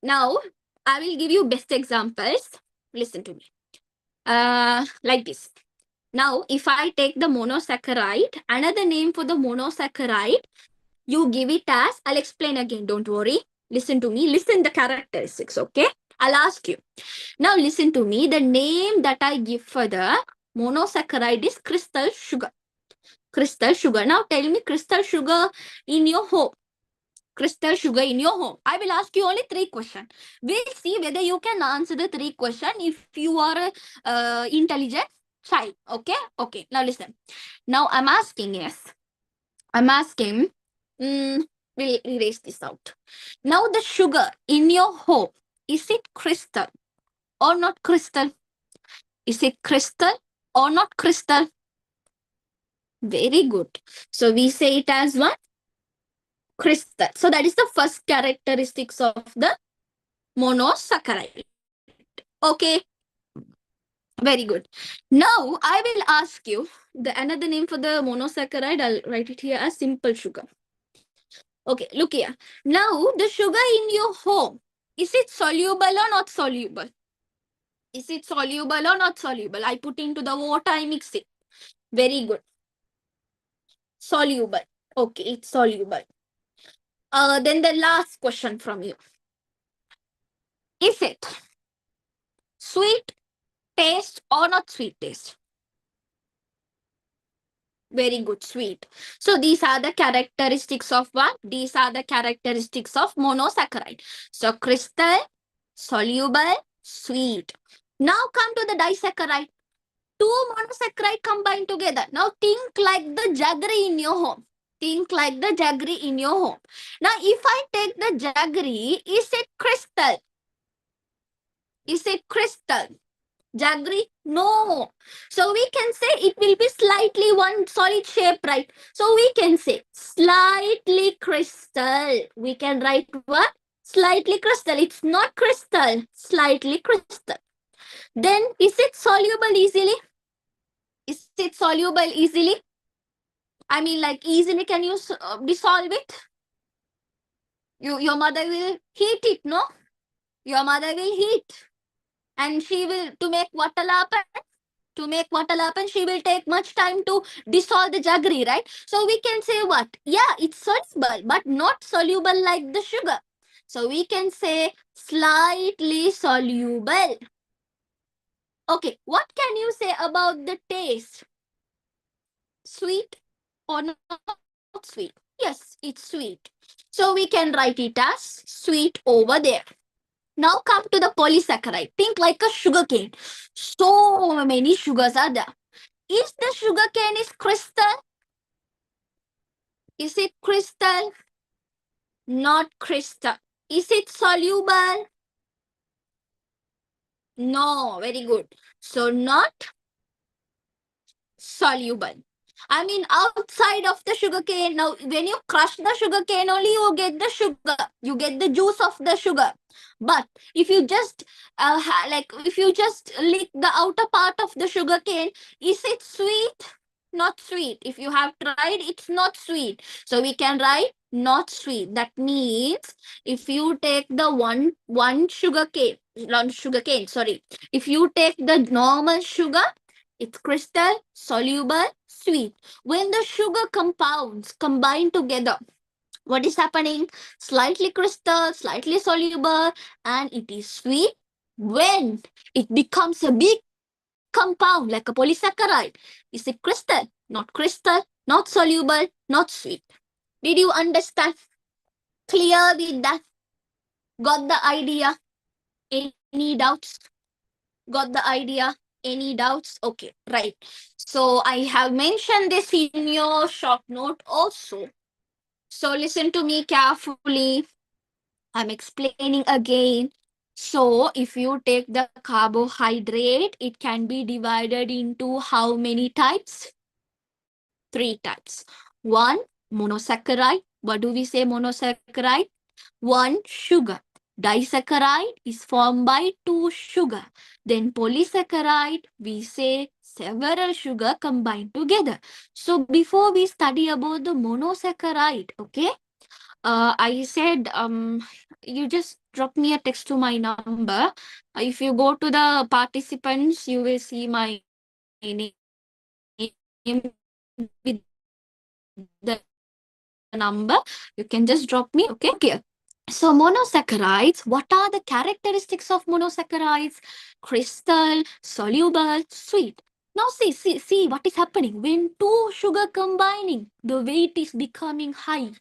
Now I will give you best examples. Listen to me. Like this. Now, if I take the monosaccharide, another name for the monosaccharide, you give it as, I'll explain again, don't worry. Listen to me, listen the characteristics, okay? I'll ask you. Now listen to me, the name that I give for the Monosaccharide is crystal sugar. Crystal sugar. Now tell me crystal sugar in your home. Crystal sugar in your home. I will ask you only 3 questions. We'll see whether you can answer the 3 questions if you are a intelligent child. Okay? Okay. Now listen. Now I'm asking, we'll erase this out. Now the sugar in your home, is it crystal or not crystal? Is it crystal or not crystal? Very good. So we say it as what? Crystal. So that is the first characteristics of the monosaccharide. Okay. Very good. Now I will ask you the another name for the monosaccharide. I'll write it here as simple sugar. Okay, look here. Now the sugar in your home, is it soluble or not soluble? Is it soluble or not soluble? I put into the water, I mix it. Very good. Soluble. Okay, it's soluble. Then the last question from you. Is it sweet taste or not sweet taste? Very good, sweet. So these are the characteristics of what? These are the characteristics of monosaccharide. So crystal, soluble, sweet. Now come to the disaccharide. 2 monosaccharide combined together. Now think like the jaggery in your home. Think like the jaggery in your home. Now if I take the jaggery, is it crystal? Is it crystal? Jaggery? No. So we can say it will be slightly one solid shape, right? So we can say slightly crystal. We can write what? Slightly crystal. It's not crystal. Slightly crystal. Then is it soluble easily? Is it soluble easily? I mean, like easily can you dissolve it? Your mother will heat it, no? Your mother will heat. And she will, to make vatalapan, she will take much time to dissolve the jaggery, right? So we can say what? Yeah, it's soluble, but not soluble like the sugar. So we can say slightly soluble. Okay, what can you say about the taste? Sweet or not sweet? Yes, it's sweet. So we can write it as sweet over there. Now come to the polysaccharide. Think like a sugar cane. So many sugars are there. Is the sugar cane is crystal? Is it crystal? Not crystal. Is it soluble? No, very good. So not soluble. I mean, outside of the sugar cane. Now, when you crush the sugar cane, only you get the sugar. You get the juice of the sugar. But if you just if you just lick the outer part of the sugar cane, is it sweet? Not sweet. If you have tried, it's not sweet. So we can write not sweet. That means if you take the one sugar cane, sorry. If you take the normal sugar, it's crystal, soluble, sweet. When the sugar compounds combine together, what is happening? Slightly crystal, slightly soluble, and it is sweet. When it becomes a big compound like a polysaccharide, is it crystal, not soluble, not sweet. Did you understand? Clear with that? Got the idea? Any doubts? Got the idea? Any doubts? Okay, right. So I have mentioned this in your short note also. So listen to me carefully. I'm explaining again. So if you take the carbohydrate, it can be divided into how many types? 3 types. 1, monosaccharide. What do we say monosaccharide? 1, sugar. Disaccharide is formed by 2 sugar. Then polysaccharide, we say several sugar combined together. So before we study about the monosaccharide, okay, I said you just drop me a text to my number. If you go to the participants, you will see my name with the number. You can just drop me, okay? So monosaccharides, what are the characteristics of monosaccharides? Crystal, soluble, sweet. Now see what is happening. When two sugar combining, the weight is becoming high,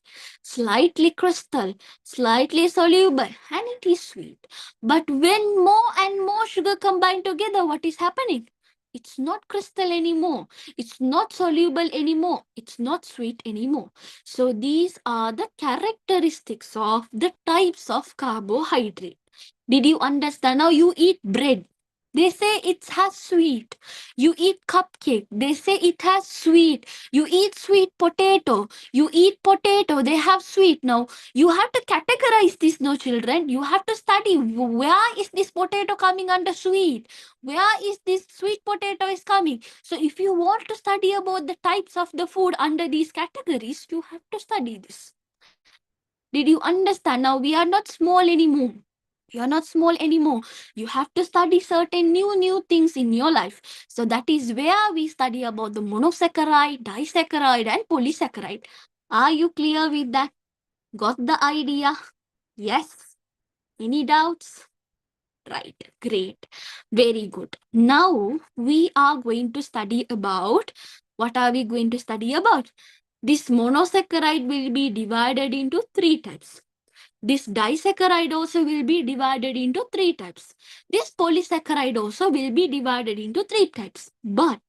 slightly crystal, slightly soluble, and it is sweet. But when more and more sugar combine together, what is happening? It's not crystal anymore. It's not soluble anymore. It's not sweet anymore. So these are the characteristics of the types of carbohydrate. Did you understand? Now you eat bread. They say it has sweet. You eat cupcake. They say it has sweet. You eat sweet potato. You eat potato. They have sweet. Now you have to categorize this, no children. You have to study where is this potato coming under sweet. Where is this sweet potato is coming. So if you want to study about the types of the food under these categories, you have to study this. Did you understand? Now we are not small anymore. You are not small anymore. You have to study certain new things in your life. So that is where we study about the monosaccharide, disaccharide, and polysaccharide. Are you clear with that? Got the idea? Yes. Any doubts? Right. Great. Very good. Now we are going to study about, what are we going to study about? This monosaccharide will be divided into three types. This disaccharide also will be divided into three types. This polysaccharide also will be divided into three types. But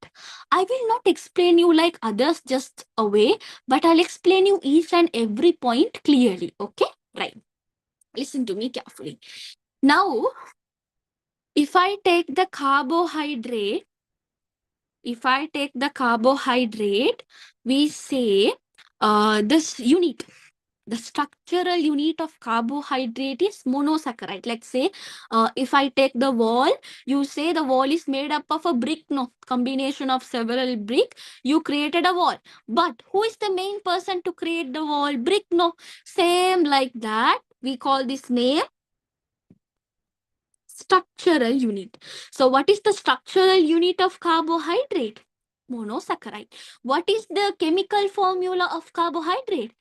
I will not explain you like others just away, but I'll explain you each and every point clearly. Okay? Right. Listen to me carefully. Now, if I take the carbohydrate, we say this unit. The structural unit of carbohydrate is monosaccharide. Let's say, if I take the wall, you say the wall is made up of a brick, no, combination of several brick. You created a wall. But who is the main person to create the wall? Brick, no. Same like that. We call this name structural unit. So what is the structural unit of carbohydrate? Monosaccharide. What is the chemical formula of carbohydrate?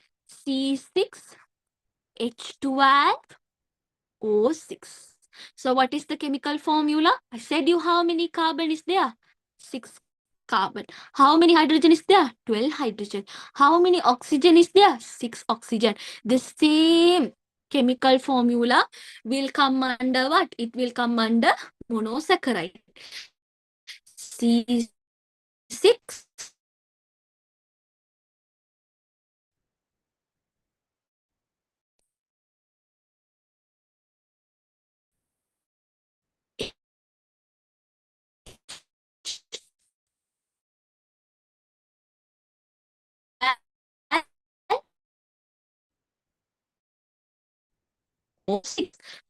C6H12O6. So what is the chemical formula? I said you how many carbon is there? 6 carbon. How many hydrogen is there? 12 hydrogen. How many oxygen is there? 6 oxygen. The same chemical formula will come under what? It will come under monosaccharide. C6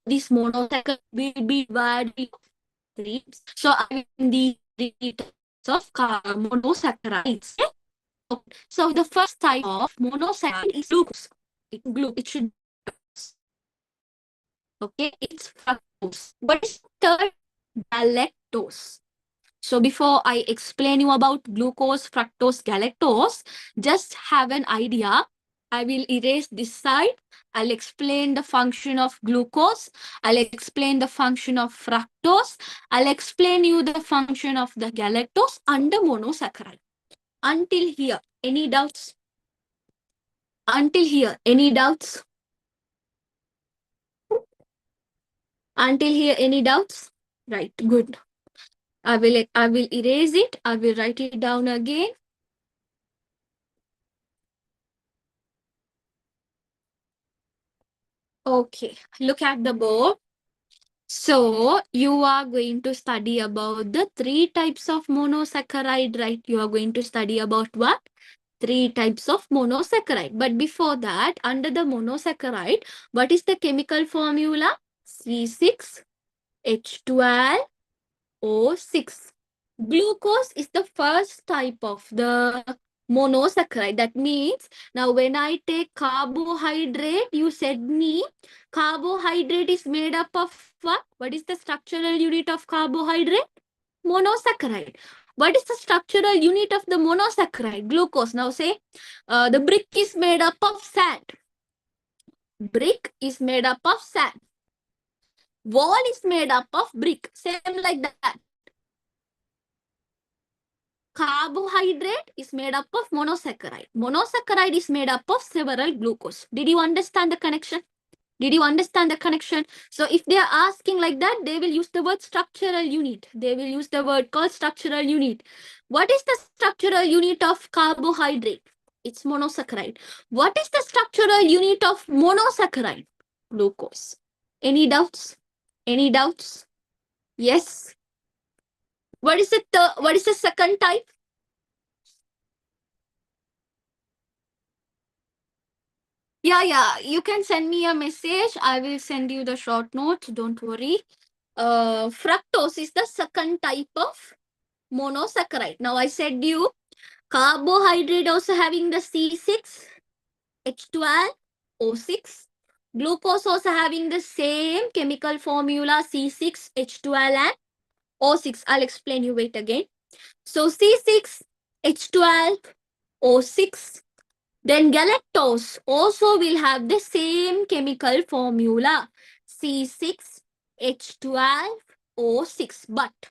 this monosaccharide will be divided into three. So I will the three types of monosaccharides. So the first type of monosaccharide is glucose. It should. Okay, it's fructose. What is third? Galactose. So before I explain you about glucose, fructose, galactose, just have an idea. I will erase this side. I'll explain the function of glucose. I'll explain the function of fructose. I'll explain you the function of the galactose under monosaccharide. Until here, any doubts? Until here, any doubts? Until here, any doubts? Right, good. I will erase it. I will write it down again. Okay, look at the board. So you are going to study about the three types of monosaccharide, right? You are going to study about what? Three types of monosaccharide. But before that, under the monosaccharide, what is the chemical formula? C6H12O6. Glucose is the first type of the monosaccharide. That means now when I take carbohydrate, you said me carbohydrate is made up of what? What is the structural unit of carbohydrate? Monosaccharide. What is the structural unit of the monosaccharide? Glucose. Now say the brick is made up of sand. Brick is made up of sand. Wall is made up of brick. Same like that. Carbohydrate is made up of monosaccharide. Monosaccharide is made up of several glucose. Did you understand the connection? Did you understand the connection? So if they are asking like that, they will use the word structural unit. They will use the word called structural unit. What is the structural unit of carbohydrate? It's monosaccharide. What is the structural unit of monosaccharide? Glucose. Any doubts? Any doubts? Yes. What is the second type? Yeah, you can send me a message. I will send you the short notes. Don't worry. Fructose is the second type of monosaccharide. Now I said you carbohydrate also having the C6H12O6. Glucose also having the same chemical formula C6H12 and O6. I'll explain you. Wait again. So C6H12O6. Then galactose also will have the same chemical formula C6H12O6. But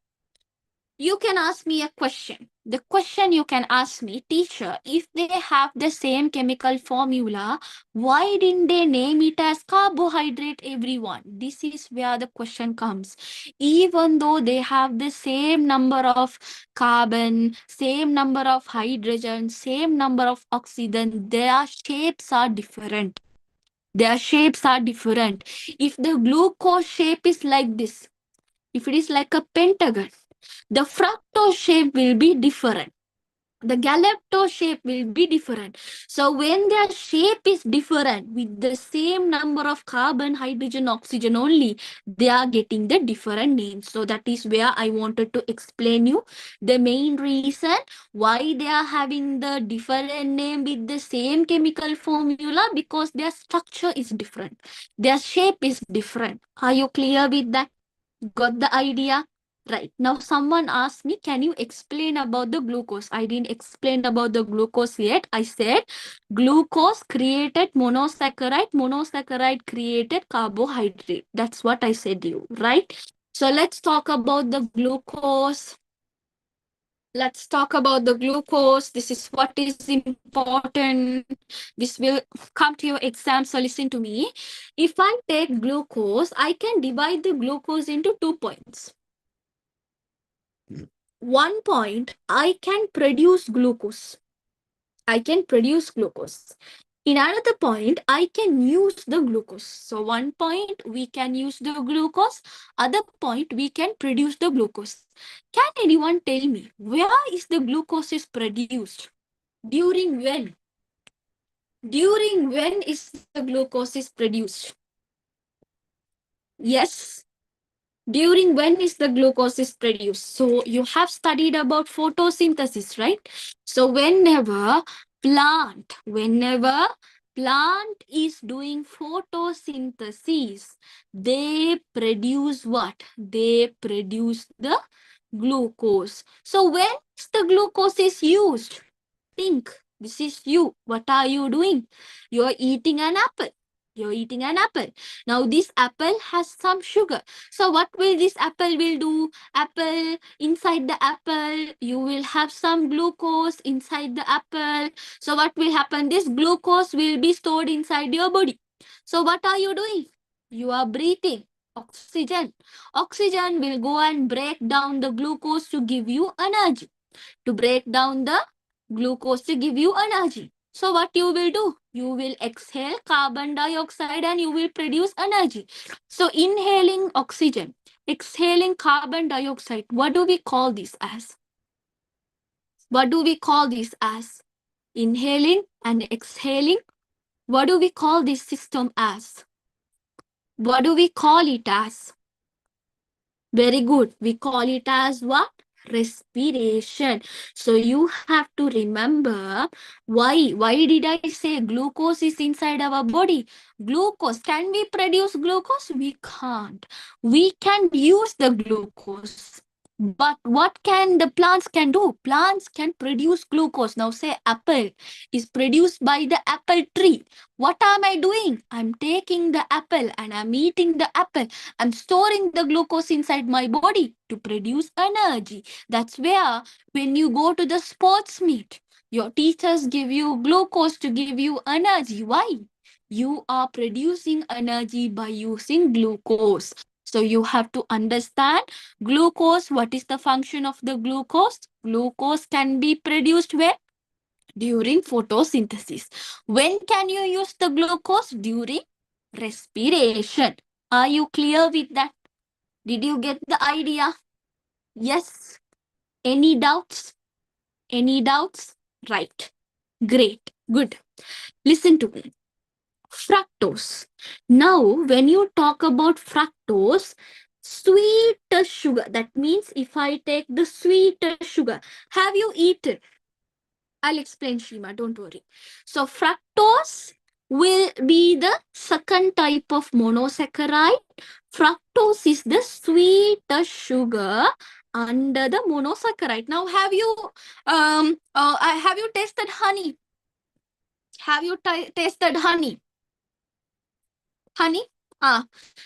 you can ask me a question. The question you can ask me, teacher, if they have the same chemical formula, why didn't they name it as carbohydrate, everyone? This is where the question comes. Even though they have the same number of carbon, same number of hydrogen, same number of oxygen, their shapes are different. Their shapes are different. If the glucose shape is like this, if it is like a pentagon, the fructose shape will be different. The galactose shape will be different. So when their shape is different with the same number of carbon, hydrogen, oxygen only, they are getting the different names. So that is where I wanted to explain you the main reason why they are having the different name with the same chemical formula, because their structure is different. Their shape is different. Are you clear with that? Got the idea? Right. Now someone asked me, can you explain about the glucose? I didn't explain about the glucose yet. I said glucose created monosaccharide. Monosaccharide created carbohydrate. That's what I said you, right? So let's talk about the glucose. Let's talk about the glucose. This is what is important. This will come to your exam. So listen to me. If I take glucose, I can divide the glucose into 2 points. One point, I can produce glucose. I can produce glucose. In another point, I can use the glucose. So one point, we can use the glucose. Other point, we can produce the glucose. Can anyone tell me where is the glucose is produced? During when? During when is the glucose is produced? Yes. During when is the glucose is produced? So you have studied about photosynthesis, right? So whenever plant is doing photosynthesis, they produce what? They produce the glucose. So when the glucose is used? Think, this is you. What are you doing? You're eating an apple. You're eating an apple. Now this apple has some sugar. So what will this apple will do? Apple, inside the apple, you will have some glucose inside the apple. So what will happen? This glucose will be stored inside your body. So what are you doing? You are breathing oxygen. Oxygen will go and break down the glucose to give you energy. To break down the glucose to give you energy. So what you will do? You will exhale carbon dioxide and you will produce energy. So inhaling oxygen, exhaling carbon dioxide, what do we call this as? What do we call this as? Inhaling and exhaling. What do we call this system as? What do we call it as? Very good. We call it as what? Respiration. So you have to remember why did I say glucose is inside our body? Glucose, can we produce glucose? We can't. We can use the glucose. But what can the plants can do? Plants can produce glucose. Now say apple is produced by the apple tree. What am I doing? I'm taking the apple and I'm eating the apple. I'm storing the glucose inside my body to produce energy. That's where when you go to the sports meet, your teachers give you glucose to give you energy. Why? You are producing energy by using glucose. So you have to understand glucose. What is the function of the glucose? Glucose can be produced when? During photosynthesis. When can you use the glucose? During respiration. Are you clear with that? Did you get the idea? Yes. Any doubts? Any doubts? Right. Great. Good. Listen to me. Fructose. Now, when you talk about fructose, sweet sugar, that means if I take the sweet sugar, have you eaten? I'll explain, Shima, don't worry. So, fructose will be the second type of monosaccharide. Fructose is the sweetest sugar under the monosaccharide. Now, have you tasted honey? Have you tasted honey? Honey?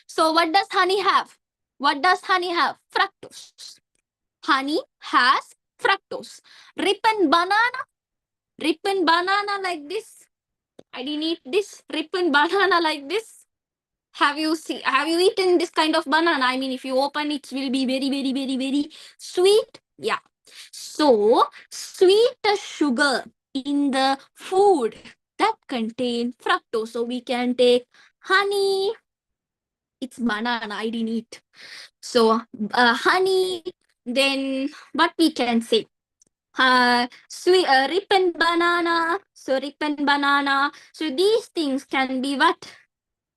So what does honey have? What does honey have? Fructose. Honey has fructose. Ripened banana like this. I didn't eat this ripened banana like this. Have you eaten this kind of banana? I mean, if you open it, will be very, very, very, very sweet. Yeah. So sweet sugar in the food that contain fructose. So we can take honey. It's banana. I didn't eat. So honey. Then what we can say? Sweet ripened banana. So ripened banana. So these things can be what?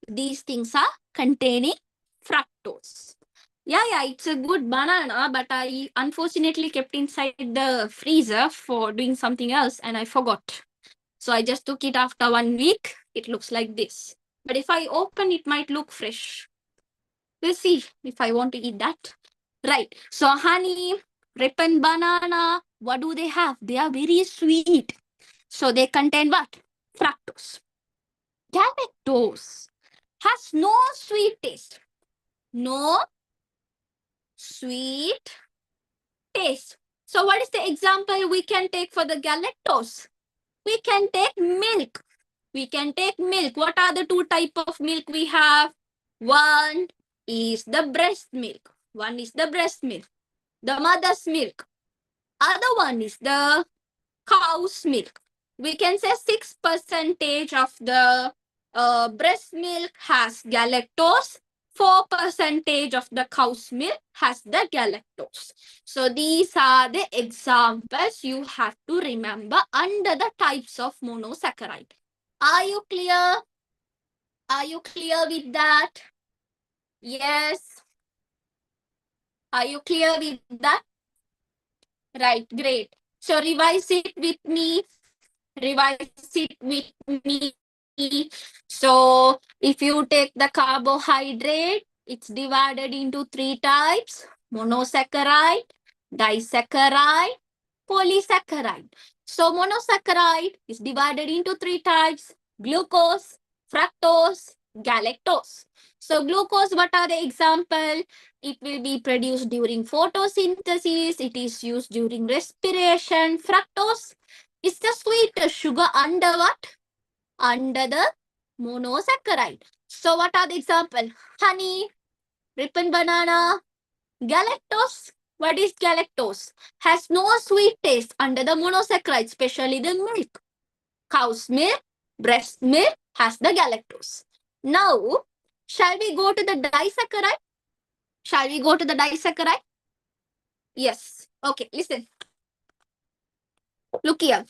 These things are containing fructose. Yeah, it's a good banana, but I unfortunately kept inside the freezer for doing something else and I forgot. So I just took it after 1 week. It looks like this. But if I open, it might look fresh. We'll see if I want to eat that. Right. So honey, ripened banana, what do they have? They are very sweet. So they contain what? Fructose. Galactose has no sweet taste. No sweet taste. So what is the example we can take for the galactose? We can take milk. We can take milk. What are the two type of milk we have? One is the breast milk. One is the breast milk, the mother's milk. Other one is the cow's milk. We can say 6% of the breast milk has galactose. 4% of the cow's milk has the galactose. So these are the examples you have to remember under the types of monosaccharide. Are you clear? Are you clear with that? Yes. Are you clear with that? Right, great. So revise it with me. Revise it with me. So if you take the carbohydrate, it's divided into 3 types: monosaccharide, disaccharide, polysaccharide. So monosaccharide is divided into 3 types: glucose, fructose, galactose. So glucose, what are the example? It will be produced during photosynthesis. It is used during respiration. Fructose is the sweetest sugar under what? Under the monosaccharide. So what are the example? Honey, ripened banana, galactose. What is galactose? Has no sweet taste under the monosaccharide, especially the milk. Cow's milk, breast milk has the galactose. Now, shall we go to the disaccharide? Shall we go to the disaccharide? Yes. Okay, listen. Look here.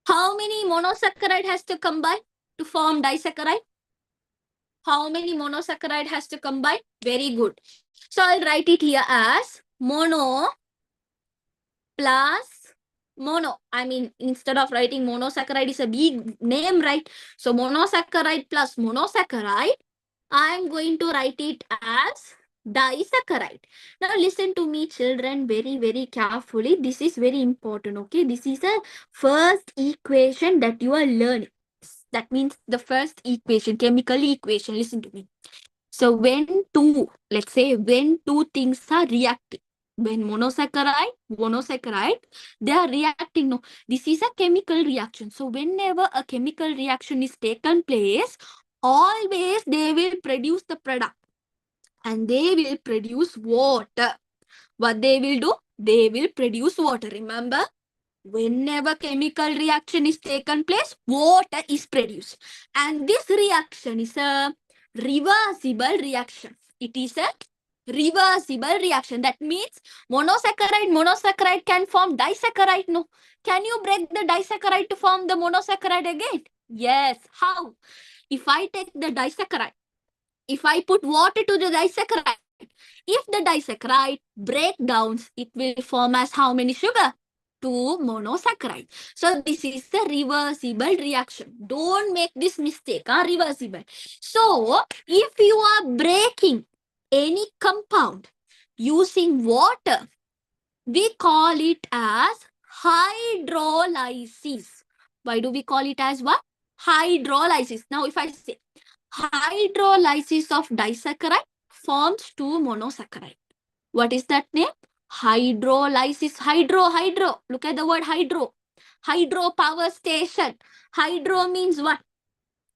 How many monosaccharide has to combine to form disaccharide? How many monosaccharide has to combine? Very good. So I'll write it here as mono plus mono. I mean, instead of writing monosaccharide is a big name, right? So monosaccharide plus monosaccharide, I'm going to write it as disaccharide. Now listen to me, children, very, very carefully. This is very important, okay? This is a first equation that you are learning. That means the first equation, chemical equation. Listen to me. So when two, let's say when two things are reacting, when monosaccharide, they are reacting. No, this is a chemical reaction. So whenever a chemical reaction is taken place, always they will produce the product and they will produce water. What they will do? They will produce water. Remember, whenever chemical reaction is taken place, water is produced. And this reaction is a reversible reaction. It is a reversible reaction. That means monosaccharide can form disaccharide. No. Can you break the disaccharide to form the monosaccharide again? Yes. How? If I take the disaccharide, if I put water to the disaccharide, if the disaccharide breakdowns, it will form as how many sugar? 2 monosaccharide. So this is the reversible reaction. Don't make this mistake. Reversible. So if you are breaking any compound using water, we call it as hydrolysis. Why do we call it as what? Hydrolysis. Now if I say hydrolysis of disaccharide forms 2 monosaccharide. What is that name? Hydrolysis. Hydro. Look at the word hydro. Hydro power station. Hydro means what?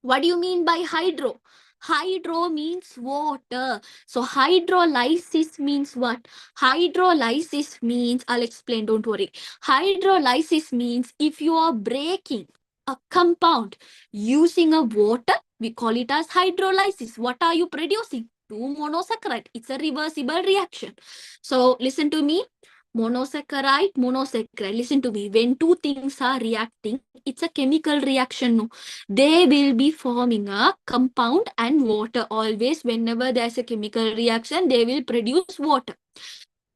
What do you mean by hydro? Hydro means water. So hydrolysis means what? Hydrolysis means, I'll explain, don't worry. Hydrolysis means if you are breaking a compound using a water, we call it as hydrolysis. What are you producing? 2 monosaccharide. It's a reversible reaction. So listen to me. Monosaccharide. Listen to me. When two things are reacting, it's a chemical reaction. No? They will be forming a compound and water. Always, whenever there's a chemical reaction, they will produce water.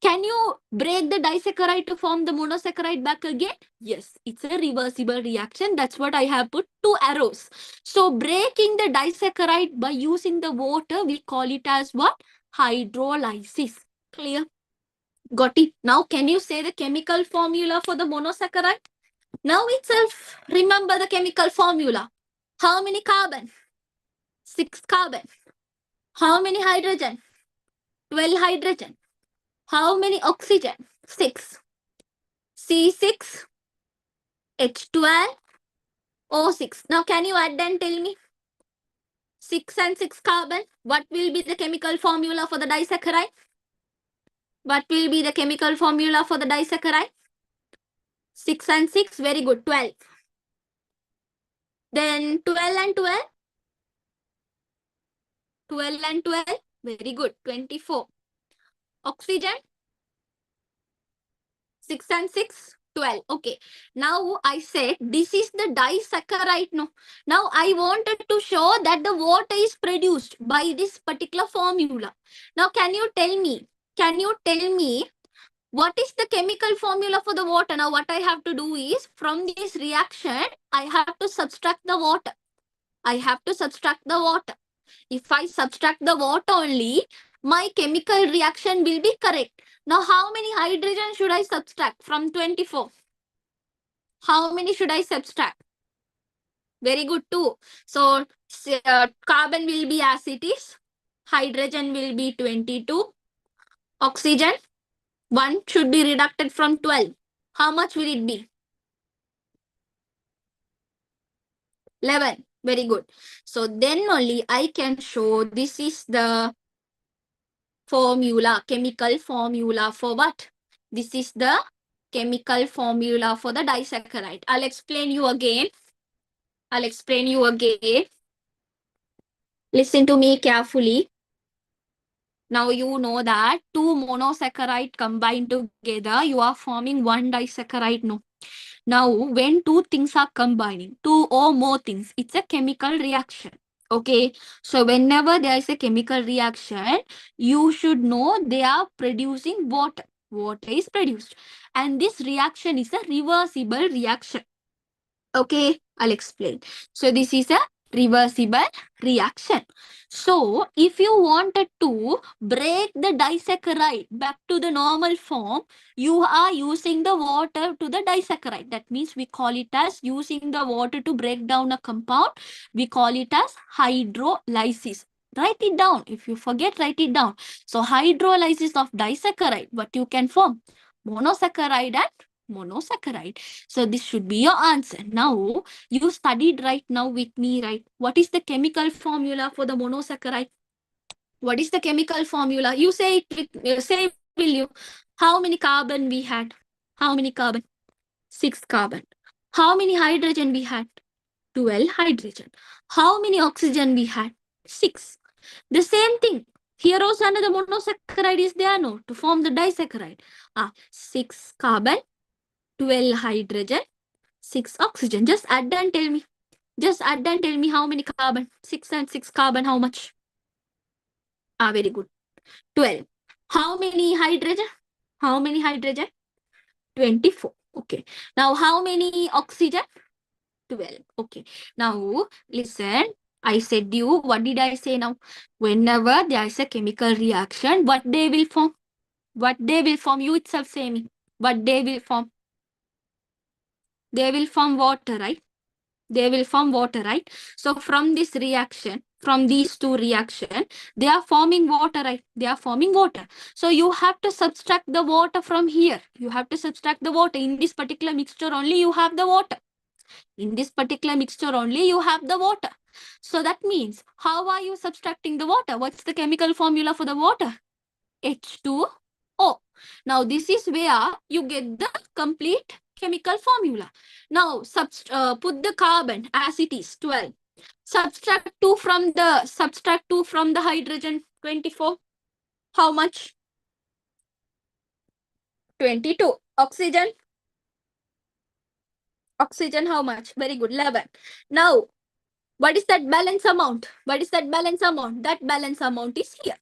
Can you break the disaccharide to form the monosaccharide back again? Yes, it's a reversible reaction. That's what I have put 2 arrows. So breaking the disaccharide by using the water, we call it as what? Hydrolysis. Clear? Got it. Now can you say the chemical formula for the monosaccharide? Now itself, remember the chemical formula. How many carbon? 6 carbon. How many hydrogen? 12 hydrogen. How many oxygen? 6. C6, H12, O6. Now can you add and tell me? 6 and 6 carbon. What will be the chemical formula for the disaccharide? What will be the chemical formula for the disaccharide? 6 and 6. Very good. 12. Then 12 and 12. 12 and 12. Very good. 24. Oxygen. 6 and 6. 12. Okay. Now I said this is the disaccharide. No. Now I wanted to show that the water is produced by this particular formula. Now can you tell me? Can you tell me what is the chemical formula for the water? Now what I have to do is from this reaction, I have to subtract the water. I have to subtract the water. If I subtract the water only, my chemical reaction will be correct. Now how many hydrogen should I subtract from 24? How many should I subtract? Very good too. So carbon will be as it is. Hydrogen will be 22. Oxygen, 1 should be reducted from 12. How much will it be? 11. Very good. So then only I can show this is the formula, chemical formula for what? This is the chemical formula for the disaccharide. I'll explain you again. Listen to me carefully. Now you know that 2 monosaccharide combined together, you are forming 1 disaccharide. No. Now, when 2 things are combining, 2 or more things, it's a chemical reaction. Okay. So whenever there is a chemical reaction, you should know they are producing water. Water is produced. And this reaction is a reversible reaction. Okay, I'll explain. So this is a reversible reaction. So if you wanted to break the disaccharide back to the normal form, you are using the water to the disaccharide. That means we call it as using the water to break down a compound. We call it as hydrolysis. Write it down. If you forget, write it down. So hydrolysis of disaccharide, what you can form? Monosaccharide and monosaccharide. So this should be your answer. Now, you studied right now with me, right? What is the chemical formula for the monosaccharide? What is the chemical formula? You say it with, say will you? How many carbon we had? How many carbon? 6 carbon. How many hydrogen we had? 12 hydrogen. How many oxygen we had? 6. The same thing. Here also another monosaccharide is there, no? To form the disaccharide. 6 carbon, 12 hydrogen, 6 oxygen. Just add and tell me. Just add and tell me how many carbon. 6 and 6 carbon, how much? Very good. 12. How many hydrogen? How many hydrogen? 24. Okay. Now, how many oxygen? 12. Okay. Now, listen. I said you, what did I say now? Whenever there is a chemical reaction, what they will form? What they will form? You itself say me. What they will form? They will form water, right? They will form water, right? So from this reaction, from these two reaction, they are forming water, right? They are forming water. So you have to subtract the water from here. You have to subtract the water. In this particular mixture only you have the water. In this particular mixture only you have the water. So that means, how are you subtracting the water? What's the chemical formula for the water? H2O. Now this is where you get the complete chemical formula. Now put the carbon as it is, 12. Subtract 2 from the hydrogen, 24. How much? 22. Oxygen? Oxygen how much? Very good, 11. Now, what is that balance amount? What is that balance amount? That balance amount is here.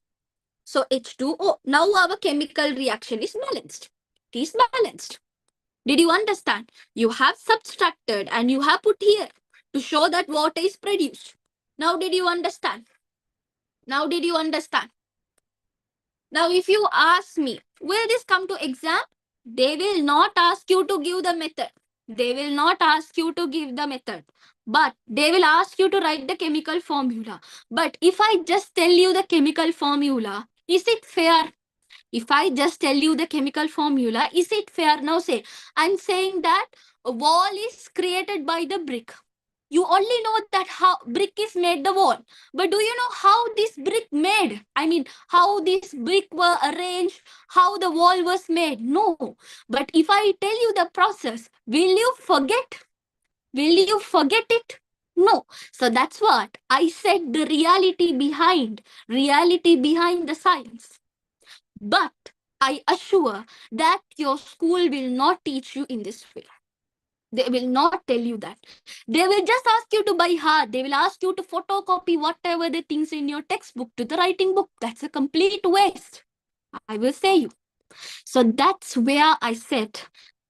So H2O. Now our chemical reaction is balanced. It is balanced. Did you understand? You have subtracted and you have put here to show that water is produced. Now did you understand? Now did you understand? Now if you ask me, will this come to exam? They will not ask you to give the method. They will not ask you to give the method. But they will ask you to write the chemical formula. But if I just tell you the chemical formula, is it fair? If I just tell you the chemical formula, is it fair? Now say, I'm saying that a wall is created by the brick. You only know that how brick is made the wall. But do you know how this brick made? I mean, how this brick were arranged, how the wall was made? No. But if I tell you the process, will you forget? Will you forget it? No. So that's what I said, the reality behind the science. But I assure that your school will not teach you in this way. They will not tell you that. They will just ask you to buy hard. They will ask you to photocopy whatever the things in your textbook to the writing book. That's a complete waste. I will say you. So that's where I said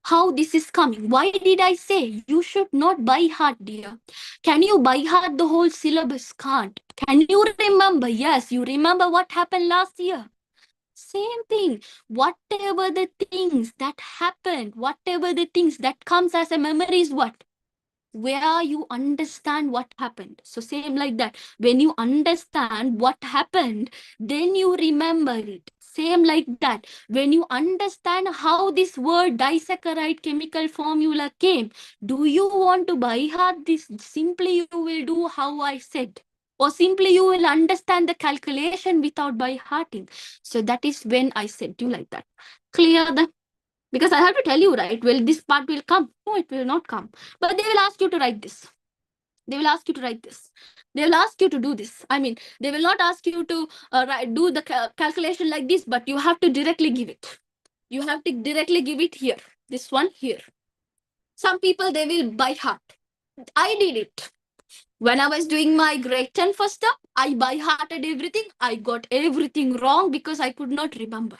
how this is coming. Why did I say you should not buy hard, dear? Can you buy hard the whole syllabus? Can't. Can you remember? Yes, you remember what happened last year. Same thing. Whatever the things that happened, whatever the things that comes as a memory is what? Where you understand what happened. So same like that. When you understand what happened, then you remember it. Same like that. When you understand how this word disaccharide chemical formula came, do you want to buy heart this? Simply you will do how I said. Or simply you will understand the calculation without by hearting. So that is when I said you like that. Clear that? Because I have to tell you, right? Well, this part will come. No, it will not come. But they will ask you to write this. They will ask you to write this. They will ask you to do this. I mean, they will not ask you to do the calculation like this, but you have to directly give it. You have to directly give it here. This one here. Some people, they will by heart. I did it. When I was doing my grade 10 first term, I by hearted everything. I got everything wrong because I could not remember.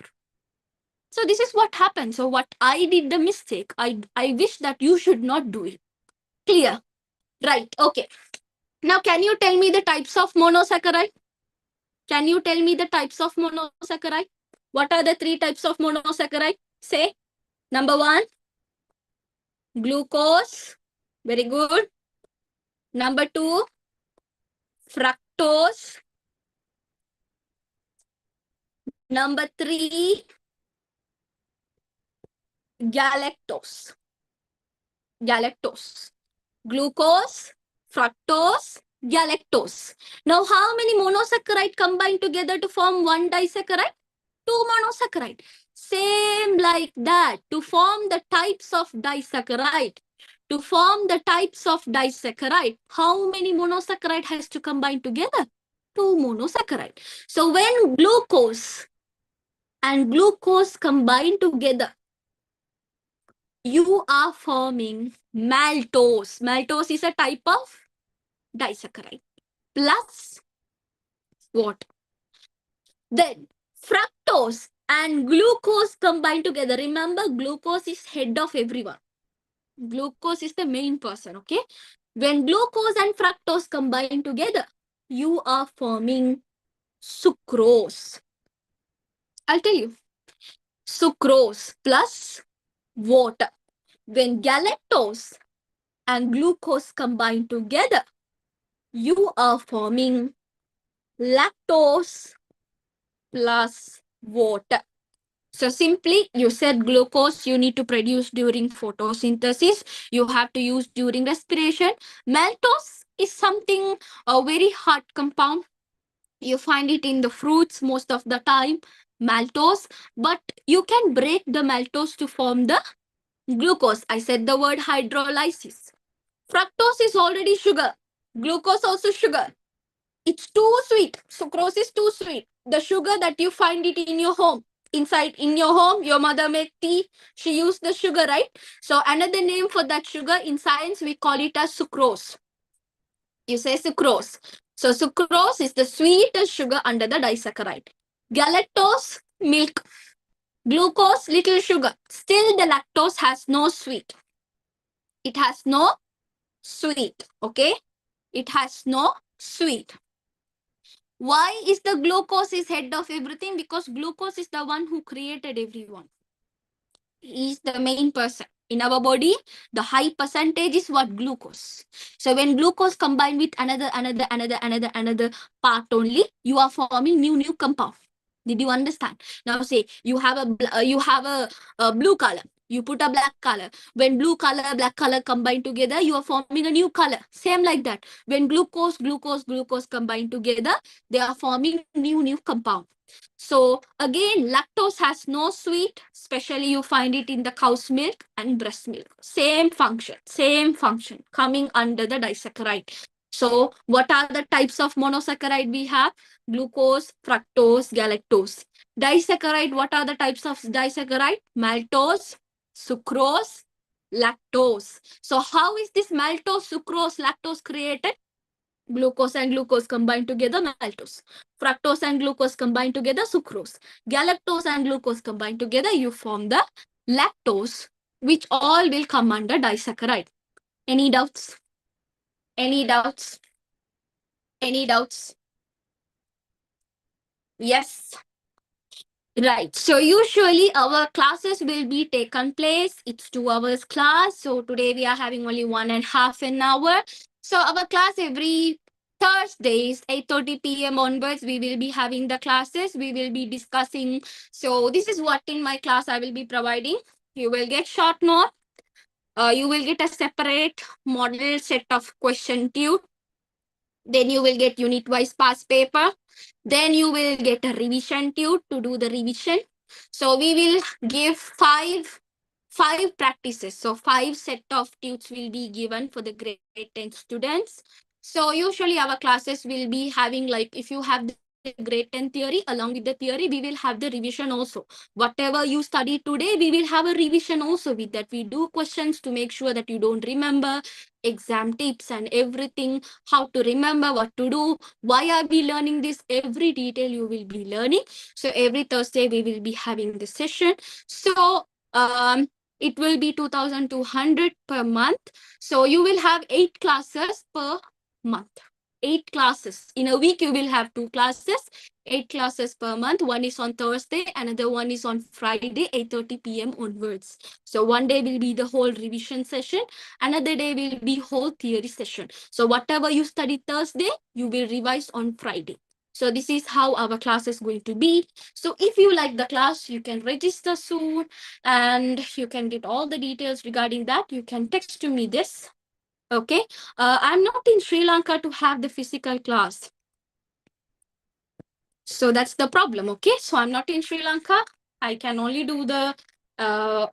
So this is what happened. So what I did the mistake, I wish that you should not do it. Clear? Right. Okay. Now, can you tell me the types of monosaccharide? Can you tell me the types of monosaccharide? What are the 3 types of monosaccharide? Say, number 1, glucose. Very good. Number 2, fructose. Number 3, galactose. Galactose. Glucose, fructose, galactose. Now, how many monosaccharide combine together to form one disaccharide? 2 monosaccharide. Same like that. To form the types of disaccharide. To form the types of disaccharide, how many monosaccharide has to combine together? 2 monosaccharide. So when glucose and glucose combine together, you are forming maltose. Maltose is a type of disaccharide plus what? Then fructose and glucose combine together. Remember, glucose is head of everyone. Glucose is the main person, okay? When glucose and fructose combine together, you are forming sucrose. I'll tell you. Sucrose plus water. When galactose and glucose combine together, you are forming lactose plus water. So simply, you said glucose you need to produce during photosynthesis. You have to use during respiration. Maltose is something, a very hard compound. You find it in the fruits most of the time, maltose. But you can break the maltose to form the glucose. I said the word hydrolysis. Fructose is already sugar. Glucose also sugar. It's too sweet. Sucrose is too sweet. The sugar that you find it in your home. Inside in your home, your mother make tea. She used the sugar, right? So another name for that sugar in science, we call it as sucrose. You say sucrose. So sucrose is the sweetest sugar under the disaccharide. Galactose, milk. Glucose, little sugar. Still the lactose has no sweet. It has no sweet, okay? It has no sweet. Why is the glucose is head of everything? Because glucose is the one who created everyone. He is the main person. In our body, the high percentage is what? Glucose. So when glucose combined with another part only, you are forming new compound. Did you understand? Now say you have a blue color. You put a black color. When blue color, black color combine together, you are forming a new color. Same like that. When glucose combine together, they are forming new compound. So again, lactose has no sweet, especially you find it in the cow's milk and breast milk. Same function coming under the disaccharide. So what are the types of monosaccharide we have? Glucose, fructose, galactose. Disaccharide, what are the types of disaccharide? Maltose, sucrose, lactose. So how is this maltose, sucrose, lactose created? Glucose and glucose combined together, maltose. Fructose and glucose combined together, sucrose. Galactose and glucose combined together, you form the lactose, which all will come under disaccharide. Any doubts? Any doubts? Any doubts? Yes. Right. So usually our classes will be taken place. It's 2 hours class. So today we are having only 1.5 an hour. So our class every Thursdays, 8:30 p.m. onwards, we will be having the classes. We will be discussing. So this is what in my class I will be providing. You will get short note. You will get a separate model set of question tube. Then you will get unit-wise past paper. Then you will get a revision tube to do the revision. So we will give five practices. So 5 set of tubes will be given for the grade 10 students. So usually our classes will be having, like, if you have the grade 10 theory, along with the theory, we will have the revision also. Whatever you study today, we will have a revision also. With that, we do questions to make sure that you don't remember, exam tips and everything, how to remember, what to do, why are we learning this, every detail you will be learning. So every Thursday we will be having this session. So it will be 2,200 per month. So you will have 8 classes per month. 8 classes. In a week, you will have 2 classes, 8 classes per month. One is on Thursday, another one is on Friday, 8:30 p.m. onwards. So one day will be the whole revision session, another day will be whole theory session. So whatever you study Thursday, you will revise on Friday. So this is how our class is going to be. So if you like the class, you can register soon and you can get all the details regarding that. You can text to me this. Okay. I'm not in Sri Lanka to have the physical class. So that's the problem. Okay. So I'm not in Sri Lanka. I can only do the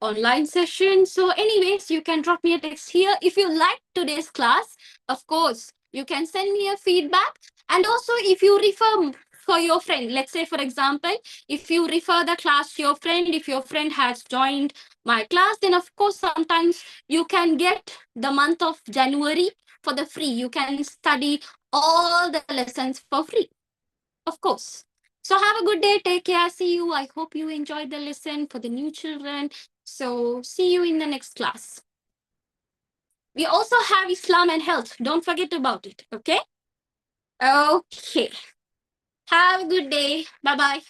online session. So anyways, you can drop me a text here. If you like today's class, of course, you can send me a feedback. And also if you refer for your friend, let's say, for example, if you refer the class to your friend, if your friend has joined my class, then of course, sometimes you can get the month of January for the free. You can study all the lessons for free, of course. So have a good day. Take care. See you. I hope you enjoyed the lesson for the new children. So see you in the next class. We also have Islam and health. Don't forget about it. Okay. Okay. Have a good day. Bye bye.